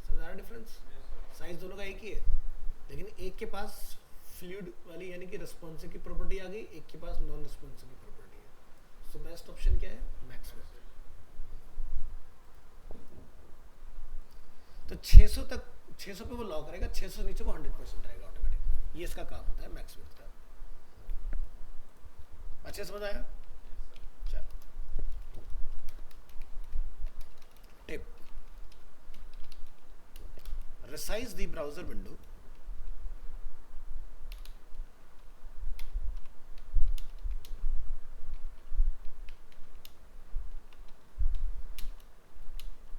S1: समझ आ रहा डिफरेंस? साइज दोनों का एक ही है, लेकिन एक के पास फ्लूइड वाली यानी कि रिस्पॉन्सिव की प्रॉपर्टी आ गई, एक के पास नॉन रिस्पॉन्सिव की प्रॉपर्टी है। सो बेस्ट ऑप्शन क्या है, मैक्स विड्थ। तो 600 तक, 600 पे वो लॉक करेगा, 600 नीचे को 100% रहेगा ऑटोमेटिक। ये इसका काम होता है मैक्स विड्थ का। अच्छे समझ आया? चलो tip, resize the browser window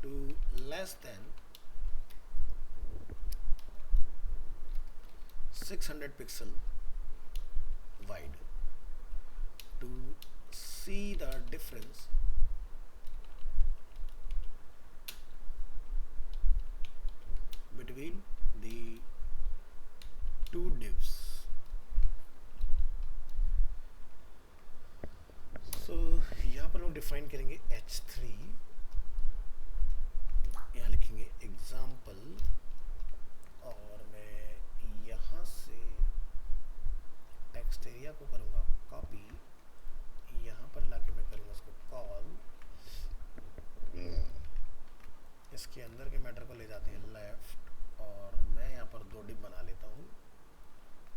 S1: to less than 600 pixel wide to see the difference between the two divs। So यहाँ पर हम डिफाइन करेंगे H3, यहाँ लिखेंगे एग्जाम्पल, और मैं यहाँ से टेक्स्ट एरिया को करूँगा कॉपी, यहाँ पर लाके मैं करूँगा इसको कॉल, इसके अंदर के मैटर को ले जाते हैं लेफ्ट, और मैं यहाँ पर 2 डिव बना लेता हूँ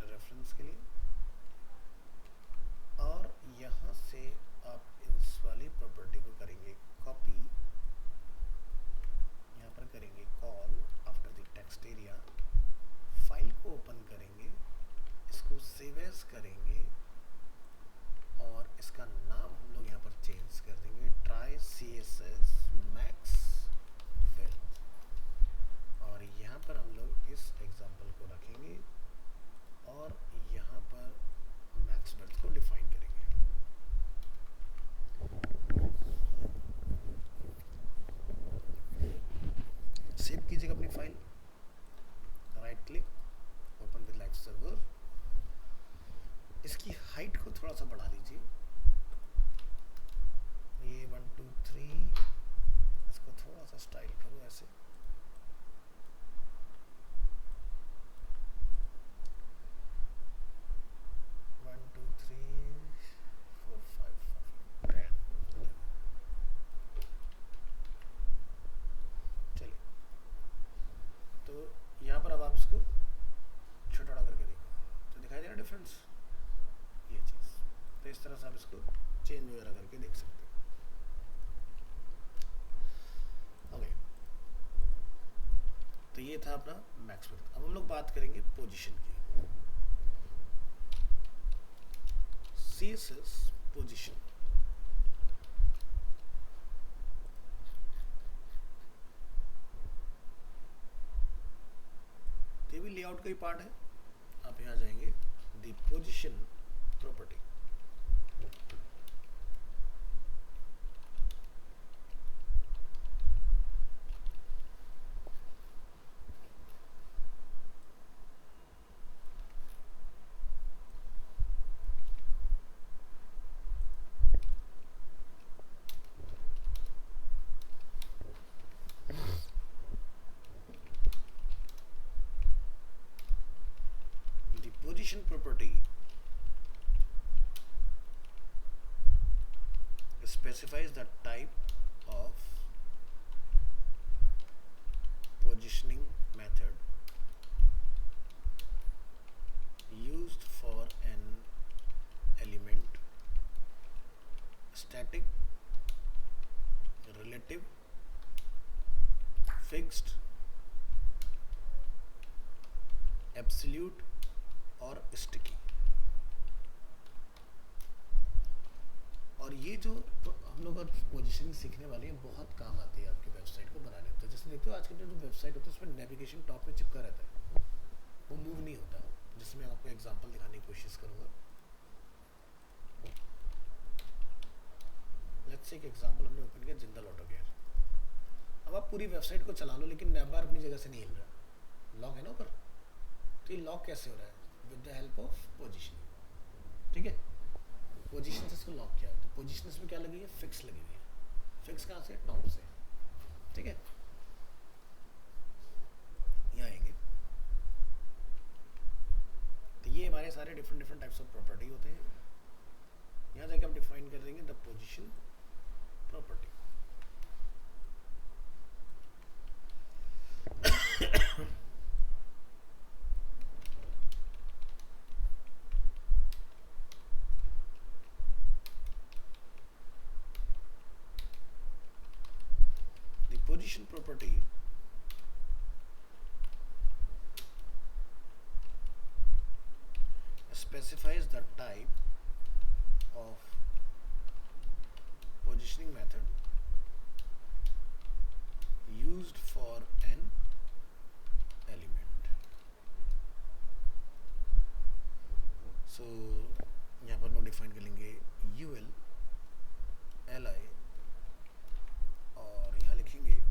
S1: रेफरेंस के लिए, और यहाँ से आप इस वाली प्रॉपर्टी को करेंगे कॉपी, यहाँ पर करेंगे call after the text area, file को ओपन करेंगे, इसको सेव एज करेंगे, और इसका नाम हम लोग यहाँ पर चेंज कर देंगे ट्राई CSS मैक्स विड्थ, और यहाँ पर हम लोग इस एग्जांपल को रखेंगे और यहाँ पर मैक्स विड्थ को डिफाइन करेंगे। सेव कीजिएगा अपनी file, right click, open with live server, इसकी हाइट को थोड़ा सा बढ़ा लीजिए, ये 1 2 3, इसको थोड़ा सा स्टाइल करो ऐसे, आप इसको छोटा बड़ा करके देखो तो दिखाई दे रहा डिफरेंस, ये चीज़। तो इस तरह से आप इसको चेंज वगैरह करके देख सकते हो। ओके, तो ये था अपना मैक्स विड्थ। अब हम लोग बात करेंगे पोजीशन की। CSS पोजीशन, ये भी लेआउट का ही पार्ट है। आप यहाँ जाएंगे the position property, the position property specifies the type of positioning method used for an element: static, relative, fixed, absolute और sticky। और ये जो हम लोग अब पोजीशनिंग सीखने वाले हैं बहुत काम आती है आपकी वेबसाइट को बनाने में। तो जैसे देखते हो आजकल जो वेबसाइट होता है उसमें नेविगेशन टॉप में चिपका रहता है, वो मूव नहीं होता। जिसमें आपको एग्जांपल दिखाने की कोशिश करूंगा। लेट्स से एक एग्जांपल हमने ओपन किया जिंदल ऑटो केयर। अब आप पूरी वेबसाइट को चला लो लेकिन नैव बार अपनी जगह से नहीं हिल रहा, लॉक है ना ऊपर। तो ये लॉक कैसे हो रहा है? With the help of positioning. ठीक है, पोजीशन से इसको लॉक किया है। तो पोजीशन में क्या लगी है? फिक्स लगी हुई है। फिक्स कहाँ से? टॉप से। ठीक है, यहाँ आएंगे तो ये हमारे सारे डिफरेंट टाइप्स ऑफ प्रॉपर्टी होते हैं। यहाँ जाके हम डिफाइन कर देंगे the position property. The position property specifies the type of positioning method used for an element. So यहाँ पर हम डिफाइन कर लेंगे UL, LI और यहाँ लिखेंगे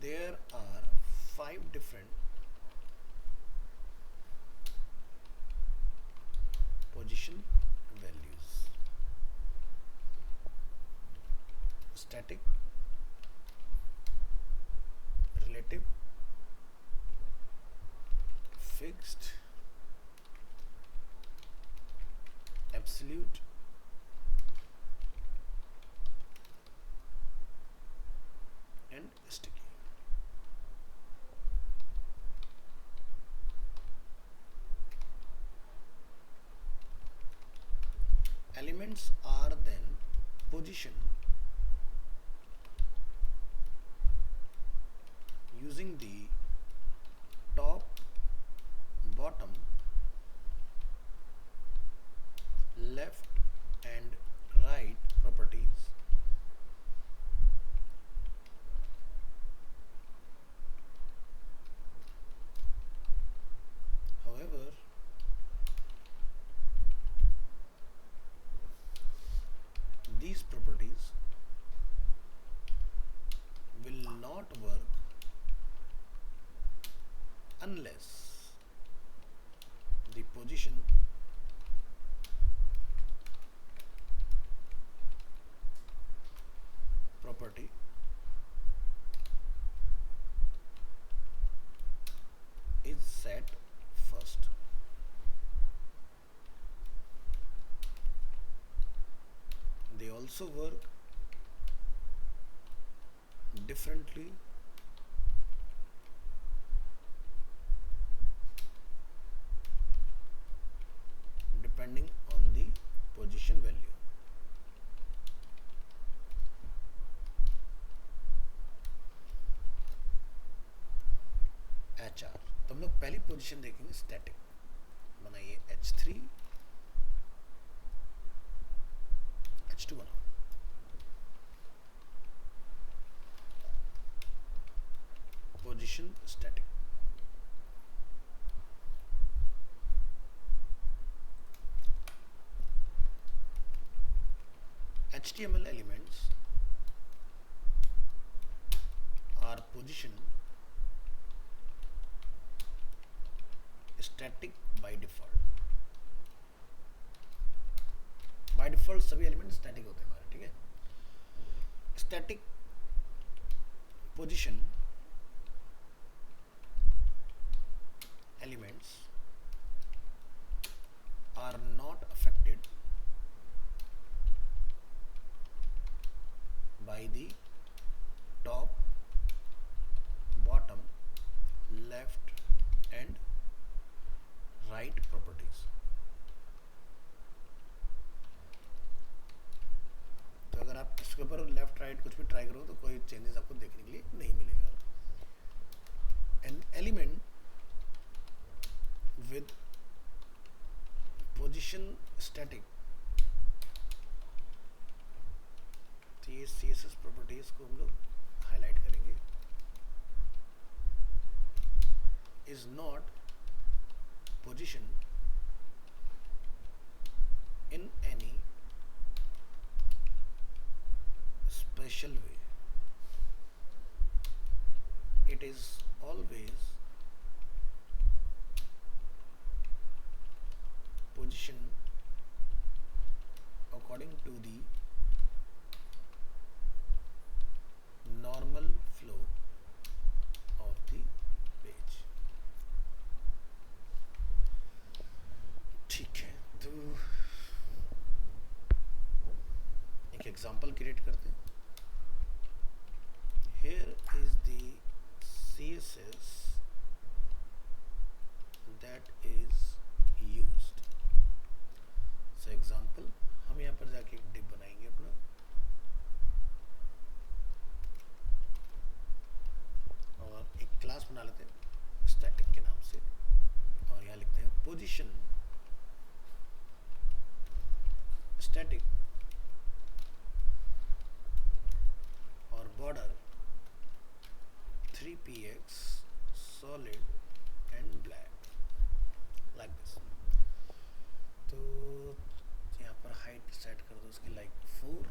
S1: there are 5 different position values: static, relative, fixed, absolute and sticky. Elements are then positioned using the top, bottom, left and right properties however these properties will not work unless the position property is set first. They also work differently depending on the position value. HR तो हम लोग पहली position देखेंगे static. बनाइए H3 H2 बनाओ। Position static. HTML elements are positioned static by default। By default सभी element static होते हैं हमारे, ठीक है। Static position elements are not affected by the top, bottom, left and right properties। तो अगर आप इसके ऊपर लेफ्ट राइट कुछ भी ट्राई करो तो कोई चेंजेस आपको देखने के लिए नहीं मिलेगा। An element with position static, ये CSS प्रॉपर्टीज को हम लोग हाईलाइट करेंगे। Is not position in any special way, it is always position according to the normal flow of the page। ठीक है, तो एक एग्जांपल क्रिएट करते हैं। Here is the CSS that is used। So example, हम यहाँ पर जाके एक div बनाएंगे अपना, और एक क्लास बना लेते हैं स्टैटिक के नाम से, और यहाँ लिखते हैं पोजीशन स्टैटिक और border 3px solid and black, like this. तो यहाँ पर हाइट सेट कर दो उसकी लाइक 4।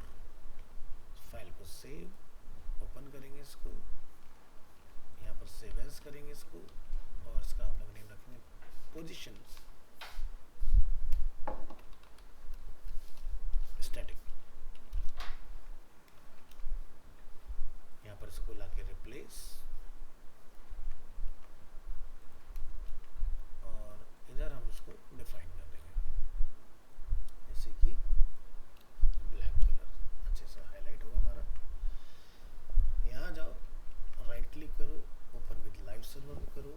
S1: फाइल को सेव ओपन करेंगे, इसको यहाँ पर सेव एज करेंगे इसको, और इसका हम लोग नेम रखेंगे पोजीशन स्टैटिक। यहाँ पर इसको लाके रिप्लेस, और इधर हम इसको डिफाइन कर देंगे जैसे कि ब्लैक कलर अच्छे से हाईलाइट होगा हमारा। यहाँ जाओ, राइट क्लिक करो, ओपन विद लाइव सर्वर करो,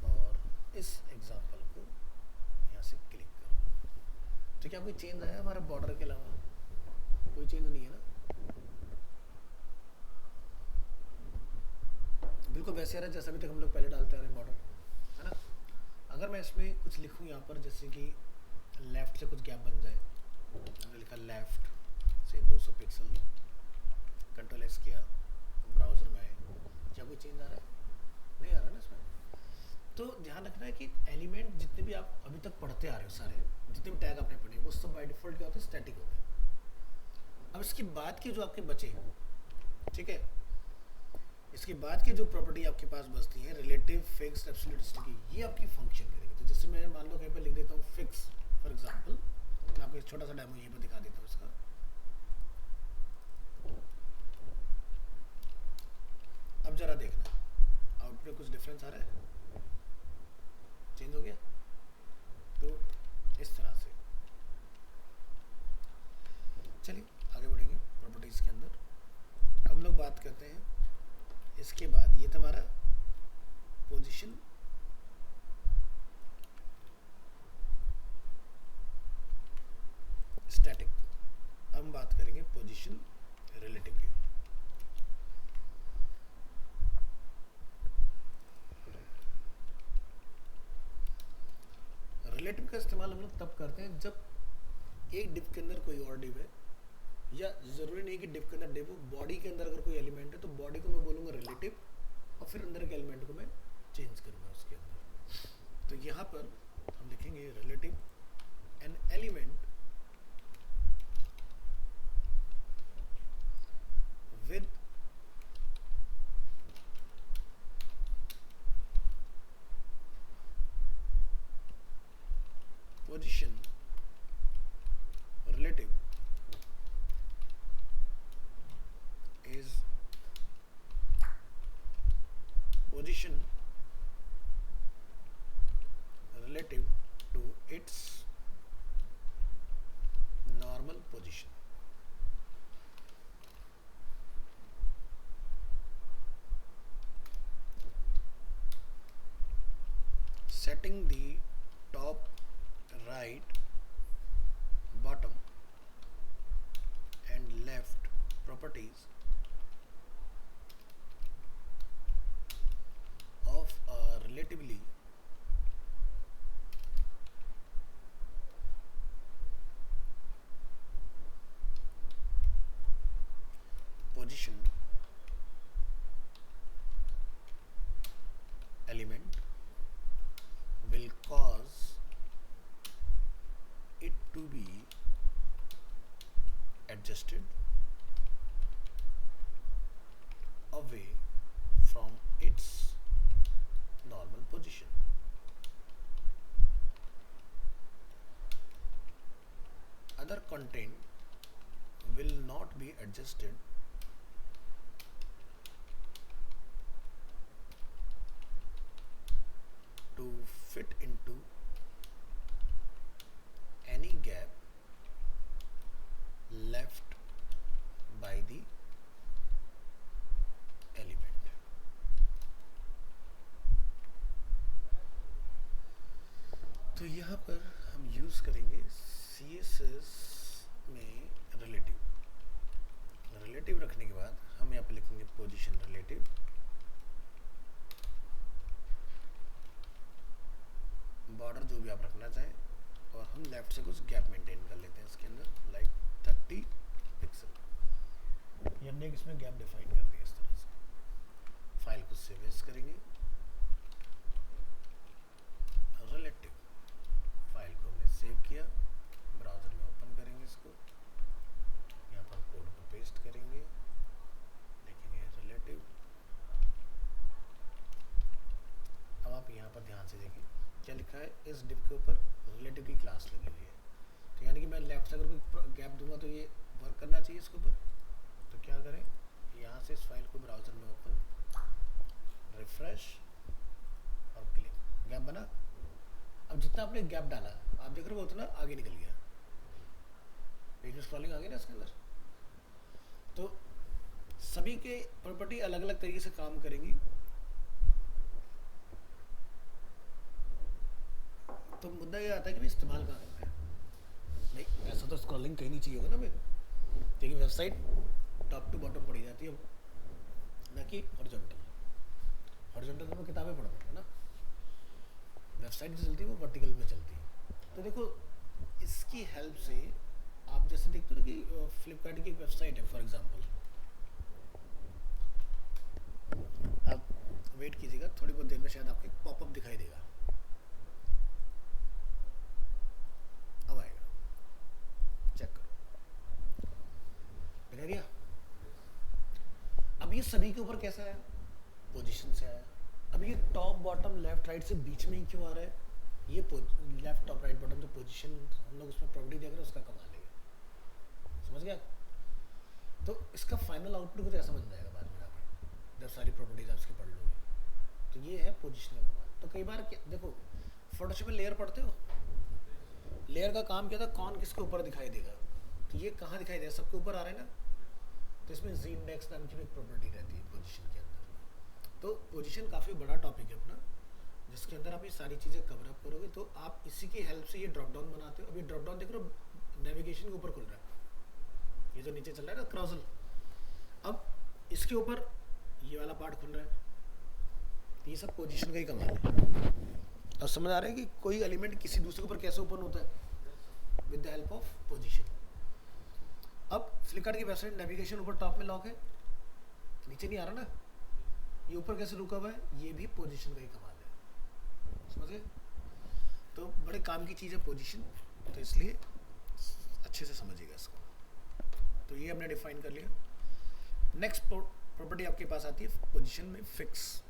S1: और इस एग्जांपल को यहाँ से क्लिक करो। तो क्या कोई चेंज आया हमारा बॉर्डर के अलावा? कोई चेंज नहीं है ना, बिल्कुल वैसे आ रहा है जैसा अभी तक हम लोग पहले डालते आ रहे हैं बॉर्डर, है ना। अगर मैं इसमें कुछ लिखूँ यहाँ पर, जैसे कि लेफ्ट से कुछ गैप बन जाए, हमने लिखा लेफ्ट से 200 पिक्सल, कंट्रोल एस किया, ब्राउजर में आए, क्या कोई चेंज आ रहा है? नहीं आ रहा ना इसमें। तो ध्यान रखना है कि एलिमेंट जितने भी आप अभी तक पढ़ते आ रहे हो, सारे जितने भी टैग आपने पढ़े, वो सब बाय डिफॉल्ट क्या होते हैं? स्टैटिक होते हैं। अब इसके बाद के जो आपके बचे, ठीक है, इसके बाद की जो प्रॉपर्टी आपके पास बचती है, रिलेटिव, फिक्स, एब्सोल्यूट, स्टिकी, ये आपकी फंक्शन करेगी। तो जैसे मैं मान लो कहीं पर लिख देता हूँ फिक्स, फॉर एग्जांपल मैं आपको एक छोटा सा डेमो ये पर दिखा देता हूँ इसका। अब जरा देखना आउटपुट में कुछ डिफरेंस आ रहा है, चेंज हो गया। तो इस तरह से चलिए आगे बढ़ेंगे प्रॉपर्टीज के अंदर। हम लोग बात करते हैं इसके बाद, ये था हमारा पोजीशन रिलेटिव का इस्तेमाल हम लोग तब करते हैं जब एक डिव के अंदर कोई और डिव है, या ज़रूरी नहीं कि डिव के अंदर डिव हो, बॉडी के अंदर अगर कोई एलिमेंट है तो बॉडी को मैं बोलूँगा रिलेटिव, और फिर अंदर के एलिमेंट को मैं चेंज करूँगा उसके अंदर। तो यहाँ पर हम लिखेंगे relative an element with position relative is position relative to its normal position. Setting the top, right, bottom and left properties of a relatively positioned element will cause it to be adjusted away from its normal position. Other content will not be adjusted to fit into any gap left by the element. तो यहाँ पर हम use करेंगे CSS में relative रखने के बाद हम यहाँ पर लिखेंगे पोजीशन रिलेटिव, बॉर्डर जो भी आप रखना चाहें, और हम लेफ्ट से कुछ गैप मेंटेन कर लेते हैं इसके अंदर, लाइक 30 पिक्सल, ये हमने इसमें गैप डिफाइन कर दिया इस तरह से। फाइल को सेव एज करेंगे, रिलेटिव फाइल को हमने सेव किया, ब्राउजर में ओपन करेंगे इसको, यहाँ पर कोड को पेस्ट करेंगे, लिखेंगे रिलेटिव। अब आप यहाँ पर ध्यान से देखें क्या लिखा है, इस डिव के ऊपर रिलेटिव की क्लास लगी हुई है, तो यानी कि मैं लेफ्ट से अगर कोई गैप दूंगा तो ये वर्क करना चाहिए इसके ऊपर। तो क्या करें, यहाँ से इस फाइल को ब्राउजर में ओपन, रिफ्रेश और क्लिक, गैप बना। अब जितना आपने गैप डाला आप देख रहे हो उतना आगे निकल गया, पेज में स्क्रॉलिंग आ गई ना इसके अंदर। तो सभी के प्रॉपर्टी अलग अलग तरीके से काम करेंगी। तो मुद्दा ये आता है कि भाई इस्तेमाल कहाँ करना है। नहीं ऐसा तो स्क्रॉलिंग कहीं नहीं चाहिए होगा ना भाई, क्योंकि वेबसाइट टॉप टू बॉटम पढ़ी जाती है ना कि हॉरिजॉन्टल। हॉरिजॉन्टल तो मैं किताबें पढ़ता हूँ ना, वेबसाइट जो चलती है वो वर्टिकल में चलती है। तो देखो इसकी हेल्प से आप जैसे देखते हो कि फ्लिपकार्ट की एक वेबसाइट है फॉर एग्जांपल, आप वेट कीजिएगा, थोड़ी बहुत देर में शायद आपको एक पॉपअप दिखाई देगा, अब आएगा, चेक करो, दिखाई दिया। अब ये सभी के ऊपर कैसा आया, पोजीशन से आया। अब ये टॉप बॉटम लेफ्ट राइट से बीच में ही क्यों आ रहा है, ये लेफ्ट टॉप राइट बॉटम जो पोजीशन हम लोग उसमें प्रॉपर्टी देख रहे हैं उसका कमाल है, समझ गया। तो इसका फाइनल आउटपुट कुछ ऐसा बन जाएगा बाद में जाके जब सारी प्रॉपर्टीज आप उसकी पढ़ लोगे। तो ये है पोजीशन का कमाल। तो कई बार देखो फोटोशॉप में लेयर पढ़ते हो, लेयर का काम क्या था, कौन किसके ऊपर दिखाई देगा, तो ये कहाँ दिखाई देगा, सबके ऊपर आ रहा है ना। तो इसमें जी इंडेक्स नाम की भी एक प्रॉपर्टी रहती है पोजीशन के अंदर। तो पोजीशन काफ़ी बड़ा टॉपिक है अपना, जिसके अंदर आप ये सारी चीज़ें कवर अप करोगे। तो आप इसी की हेल्प से ये ड्रॉप डाउन बनाते हो। अभी ड्रॉप डाउन देख रहे हो नेविगेशन के ऊपर खुल रहा है, ये जो नीचे चल रहा है ना क्रॉजल, अब इसके ऊपर ये वाला पार्ट खुल रहा है। तो ये सब पोजीशन का ही कमाल है। अब समझ आ रहा है कि कोई एलिमेंट किसी दूसरे के ऊपर कैसे ओपन होता है, with the help of position. अब फ्लिपकार्ट की वेबसाइट नेविगेशन ऊपर टॉप में लॉक है, नीचे नहीं आ रहा ना, ये ऊपर कैसे रुका हुआ है, ये भी पोजीशन का ही कमाल है, समझ गए। तो बड़े काम की चीज़ है पोजीशन, तो इसलिए अच्छे से समझिएगा इसको। तो ये हमने डिफाइन कर लिया। नेक्स्ट प्रॉपर्टी आपके पास आती है पोजीशन में फिक्स।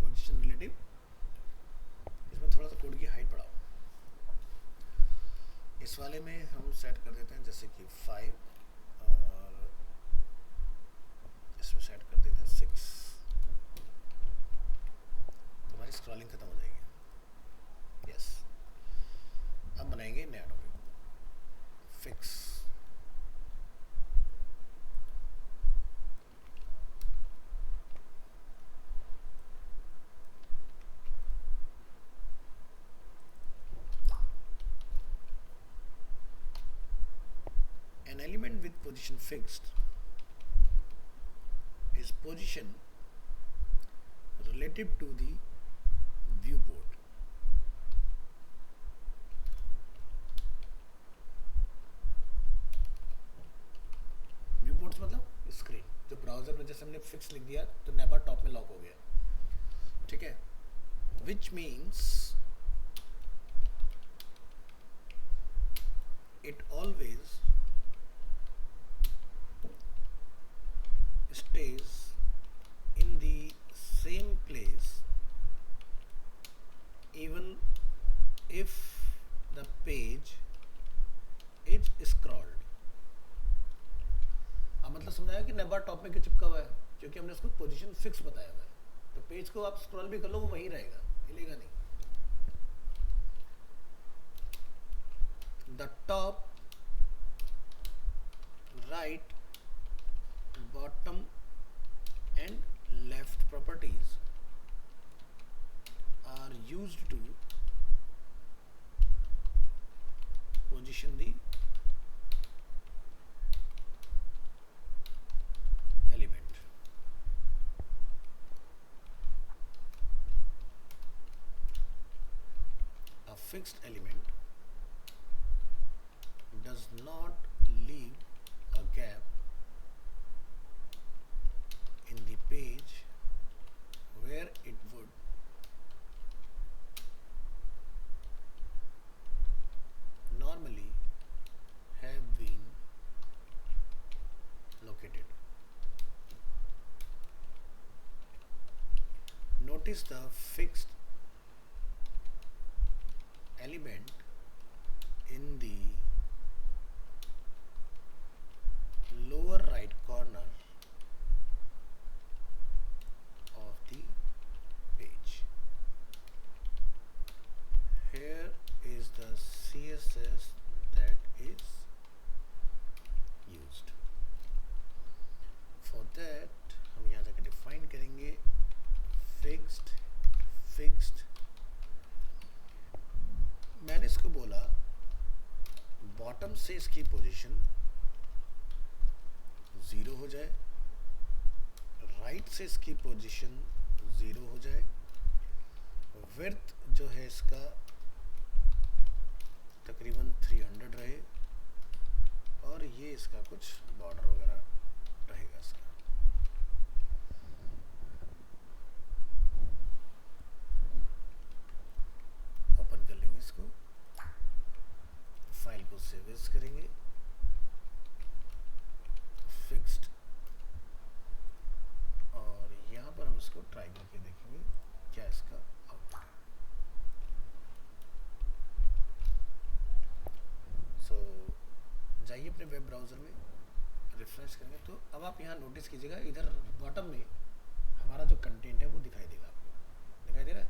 S1: पोजीशन रिलेटिव, इसमें थोड़ा सा कोड की हाइट बढ़ाओ। इस वाले में हम सेट कर देते हैं जैसे कि 5 और इसमें सेट कर देते हैं 6, तुम्हारी स्क्रॉलिंग खत्म हो जाएगी। यस, अब बनाएंगे नया topic, fix. An element with position fixed is position relative to the viewport. viewports मतलब स्क्रीन, जो ब्राउजर में जैसे हमने फिक्स लिख दिया तो नेवर टॉप में लॉक हो गया, ठीक है। which means it always stays in the same place even if the page is scrolled। अब मतलब समझाया कि नेवर टॉप में क्यों चिपका हुआ है, क्योंकि हमने उसको पोजीशन फिक्स बताया हुआ है, तो पेज को आप स्क्रॉल भी कर लो वो वहीं रहेगा, हिलेगा नहीं। The top, right, bottom and left properties are used to position the element। A fixed element does not leave a gap in the page where it would normally have been located। Notice the fixed element in the lower right corner of the page. Here is the CSS that is used for that। हम यहाँ जाकर define करेंगे fixed. मैंने इसको बोला bottom से इसकी position 0 हो जाए, राइट से इसकी पोजीशन 0 हो जाए, विड्थ जो है इसका तकरीबन 300 रहे, और ये इसका कुछ बॉर्डर वगैरह रहेगा इसका। ओपन कर लेंगे इसको, फाइल को सेव एज करेंगे, फिक्स्ड, और यहाँ पर हम इसको ट्राई करके देखेंगे क्या इसका आउटपुट है। सो जाइए अपने वेब ब्राउज़र में, रिफ्रेश करेंगे तो अब आप यहाँ नोटिस कीजिएगा इधर बॉटम में हमारा जो कंटेंट है वो दिखाई देगा आपको, दिखाई दे रहा है,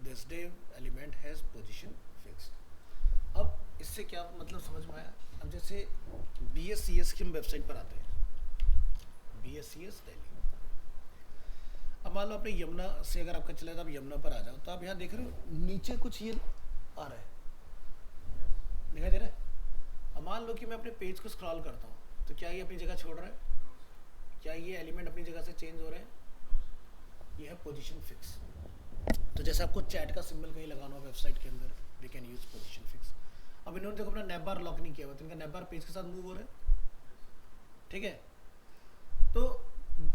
S1: this div element has position fixed. अब इससे क्या मतलब समझ में आया। अब जैसे BSCS की हम वेबसाइट पर आते हैं, BSCS दिल्ली। अब मान लो आपने यमुना से अगर आपका चला तो आप यमुना पर आ जाओ, तो आप यहाँ देख रहे हो नीचे कुछ ये आ रहा है, दिखाई दे रहा है। अब मान लो कि मैं अपने पेज को स्क्रॉल करता हूँ, तो क्या ये अपनी जगह छोड़ रहा है? क्या ये एलिमेंट अपनी जगह से चेंज हो रहे हैं? ये है पोजीशन फिक्स। तो जैसे आपको चैट का सिंबल कहीं लगाना हो वेबसाइट के अंदर, we can use position fix. अब इन्होंने देखो अपना नैप बार लॉक नहीं किया हुआ, तो इनका नैप बार पेज के साथ मूव हो रहा है, ठीक है। तो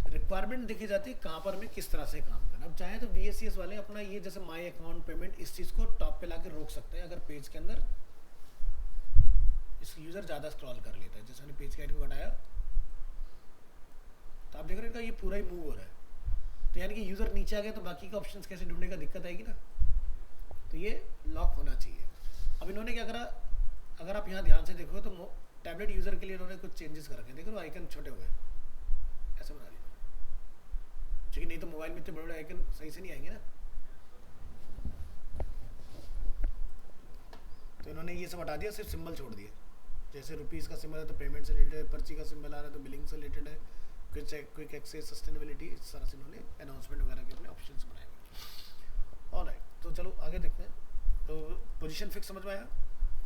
S1: रिक्वायरमेंट देखी जाती है कहाँ पर हमें किस तरह से काम करना। अब चाहे तो VSCS वाले अपना ये जैसे माई अकाउंट पेमेंट इस चीज़ को टॉप पे लाके रोक सकते हैं अगर पेज के अंदर इस यूज़र ज़्यादा स्क्रॉल कर लेता है। जैसे मैंने पेज का को घटाया तो आप देख रहे हैं ये पूरा ही मूव हो रहा है, तो यानी कि यूज़र नीचे आ गया तो बाकी का ऑप्शंस कैसे ढूंढने का दिक्कत आएगी ना, तो ये लॉक होना चाहिए। अब इन्होंने क्या करा, अगर आप यहाँ ध्यान से देखो तो टैबलेट यूज़र के लिए इन्होंने कुछ चेंजेस कर रखे हैं। देख लो आइकन छोटे हो गए, ऐसे बना दिया, क्योंकि नहीं तो मोबाइल में इतने बड़े बड़े आइकन सही से नहीं आएंगे ना। तो इन्होंने ये सब हटा दिया, सिर्फ सिंबल छोड़ दिए। जैसे रुपीज़ का सिंबल है तो पेमेंट से रिलेटेड है, पर्ची का सिंबल आ रहा है तो बिलिंग से रिलेटेड है, क्विक एक्सेस, सस्टेनेबिलिटी, इस तरह से इन्होंने अनाउंसमेंट वगैरह के अपने ऑप्शंस बनाए हुए। ऑलराइट, तो चलो आगे देखते हैं। तो पोजीशन फिक्स समझ में आया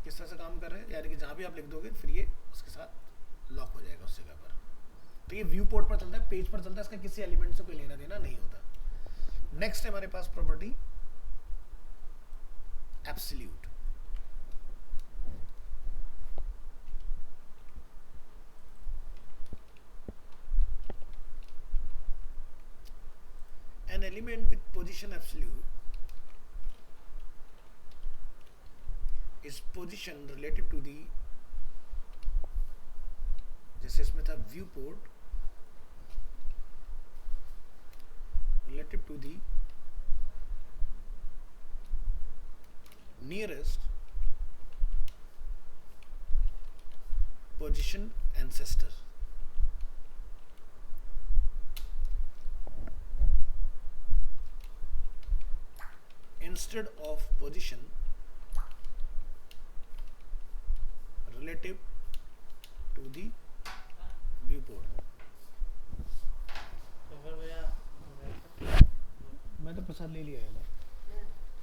S1: किस तरह से काम कर रहे हैं, यानी कि जहाँ भी आप लिख दोगे फिर ये उसके साथ लॉक हो जाएगा उस जगह पर। तो ये व्यू पोर्ट पर चलता है, पेज पर चलता है, इसका किसी एलिमेंट से कोई लेना देना नहीं होता। नेक्स्ट है हमारे पास property absolute. An element with position absolute is position relative to the, जैसे इसमें था view port, relative to the nearest position ancestor. Instead of position relative to the viewport.
S2: तो फिर भैया
S1: मैं तो प्रसाद ले लिया है ना,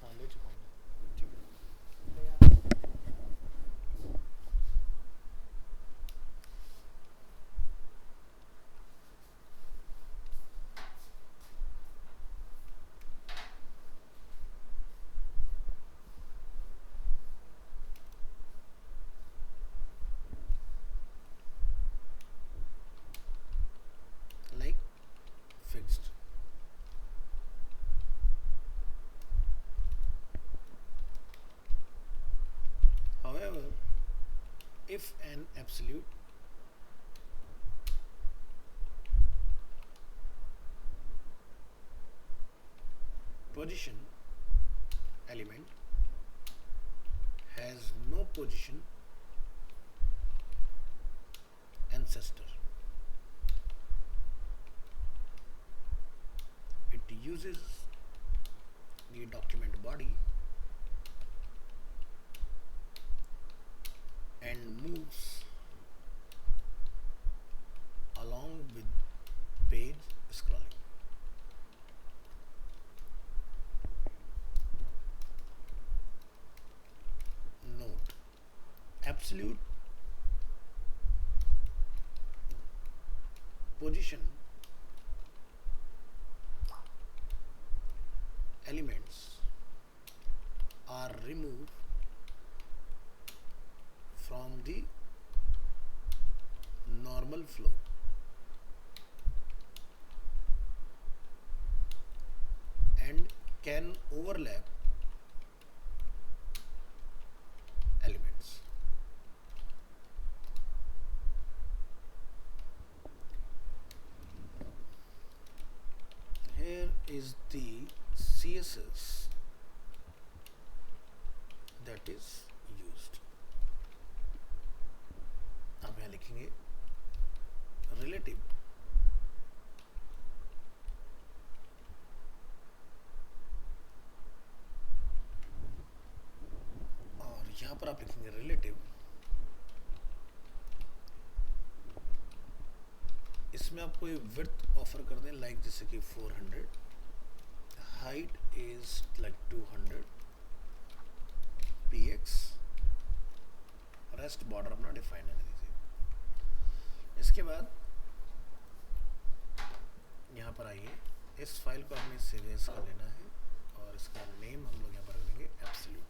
S1: हाँ ले चुका हूँ मैं, ठीक है।
S2: भैया
S1: Like fixed. However, if an absolute position element has no position ancestor, it uses the document body and moves along with page scrolling. Note: absolute position elements are removed from the normal flow and can overlap elements. Here is the CSS that is used. अब यहाँ लिखेंगे relative और यहाँ पर आप लिखेंगे relative, इसमें आप कोई width ऑफर कर दें लाइक जैसे कि 400, height is like 200 px, और शॉर्टेस्ट बॉर्डर अपना डिफाइन कर दीजिए। इसके बाद यहाँ पर आइए, इस फाइल को आपने सेव एज कर लेना है और इसका नेम हम लोग यहाँ पर रखेंगे एब्सोल्यूट।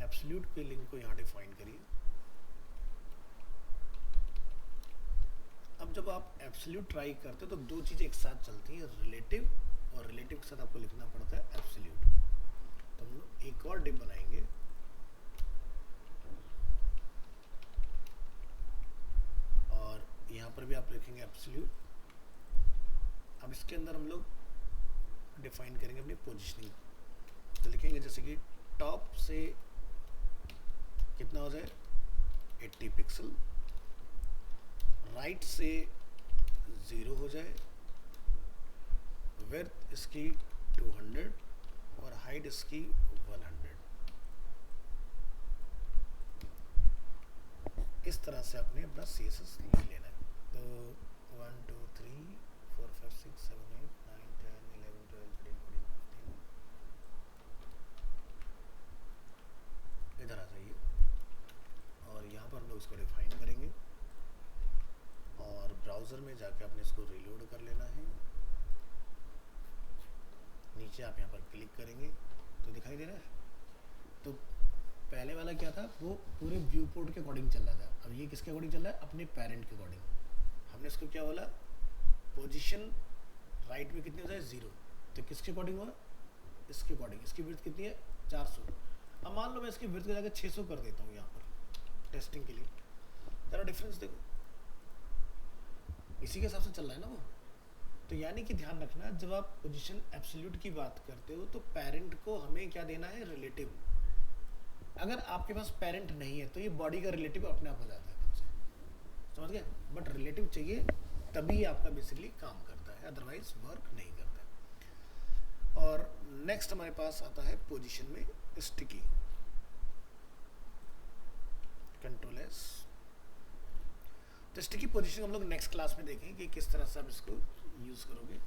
S1: एब्सोल्यूट के लिंक को यहाँ डिफाइन करिए। अब जब आप एब्सोल्यूट ट्राई करते हो तो दो चीज़ें एक साथ चलती हैं, रिलेटिव, और रिलेटिव के साथ आपको लिखना पड़ता है एब्सोल्यूट। तो हम लोग एक और डिव बनाएंगे और यहाँ पर भी आप लिखेंगे एब्सोल्यूट। अब इसके अंदर हम लोग डिफाइन करेंगे अपनी पोजीशनिंग। तो लिखेंगे जैसे कि टॉप से कितना हो जाए 80 पिक्सल, राइट से 0 हो जाए, विड्थ इसकी 200 और हाइट इसकी 100। इस तरह से आपने अपना CSS लिख लेना है। तो 1 2 3 4 5 6 7 8 9 10 11 12 13 14 15 इधर आ जाइए और यहाँ पर हम लोग इसको डिफाइन करेंगे और ब्राउज़र में जाके आपने इसको रीलोड कर लेना है। नीचे आप यहाँ पर क्लिक करेंगे तो दिखाई दे रहा है। तो पहले वाला क्या था, वो पूरे व्यू पोर्ट के अकॉर्डिंग चल रहा था, अब ये किसके अकॉर्डिंग चल रहा है, अपने पेरेंट के अकॉर्डिंग। हमने इसको क्या बोला, पोजीशन राइट में कितनी हो जाए 0, तो किसके अकॉर्डिंग हुआ, इसके अकॉर्डिंग। इसकी विड्थ कितनी है 400। अब मान लो मैं इसकी विड्थ को जाकर 600 कर देता हूँ यहाँ पर टेस्टिंग के लिए, जरा डिफरेंस देखो, इसी के हिसाब से चल रहा है ना वो। तो यानी कि ध्यान रखना, जब आप पोजीशन एब्सोल्यूट की बात करते हो तो पेरेंट को हमें क्या देना है, रिलेटिव। अगर आपके पास पेरेंट नहीं है तो ये बॉडी का रिलेटिव अपने आप हो जाता है खुद से, समझ गए। बट रिलेटिव चाहिए तभी आपका बेसिकली काम करता है, अदरवाइज वर्क नहीं करता है। और नेक्स्ट हमारे पास आता है पोजीशन में स्टिकी, कंट्रोल एस। तो स्टिकी पोजीशन हम लोग नेक्स्ट क्लास में देखेंगे कि किस तरह से आप इसको यूज करोगे।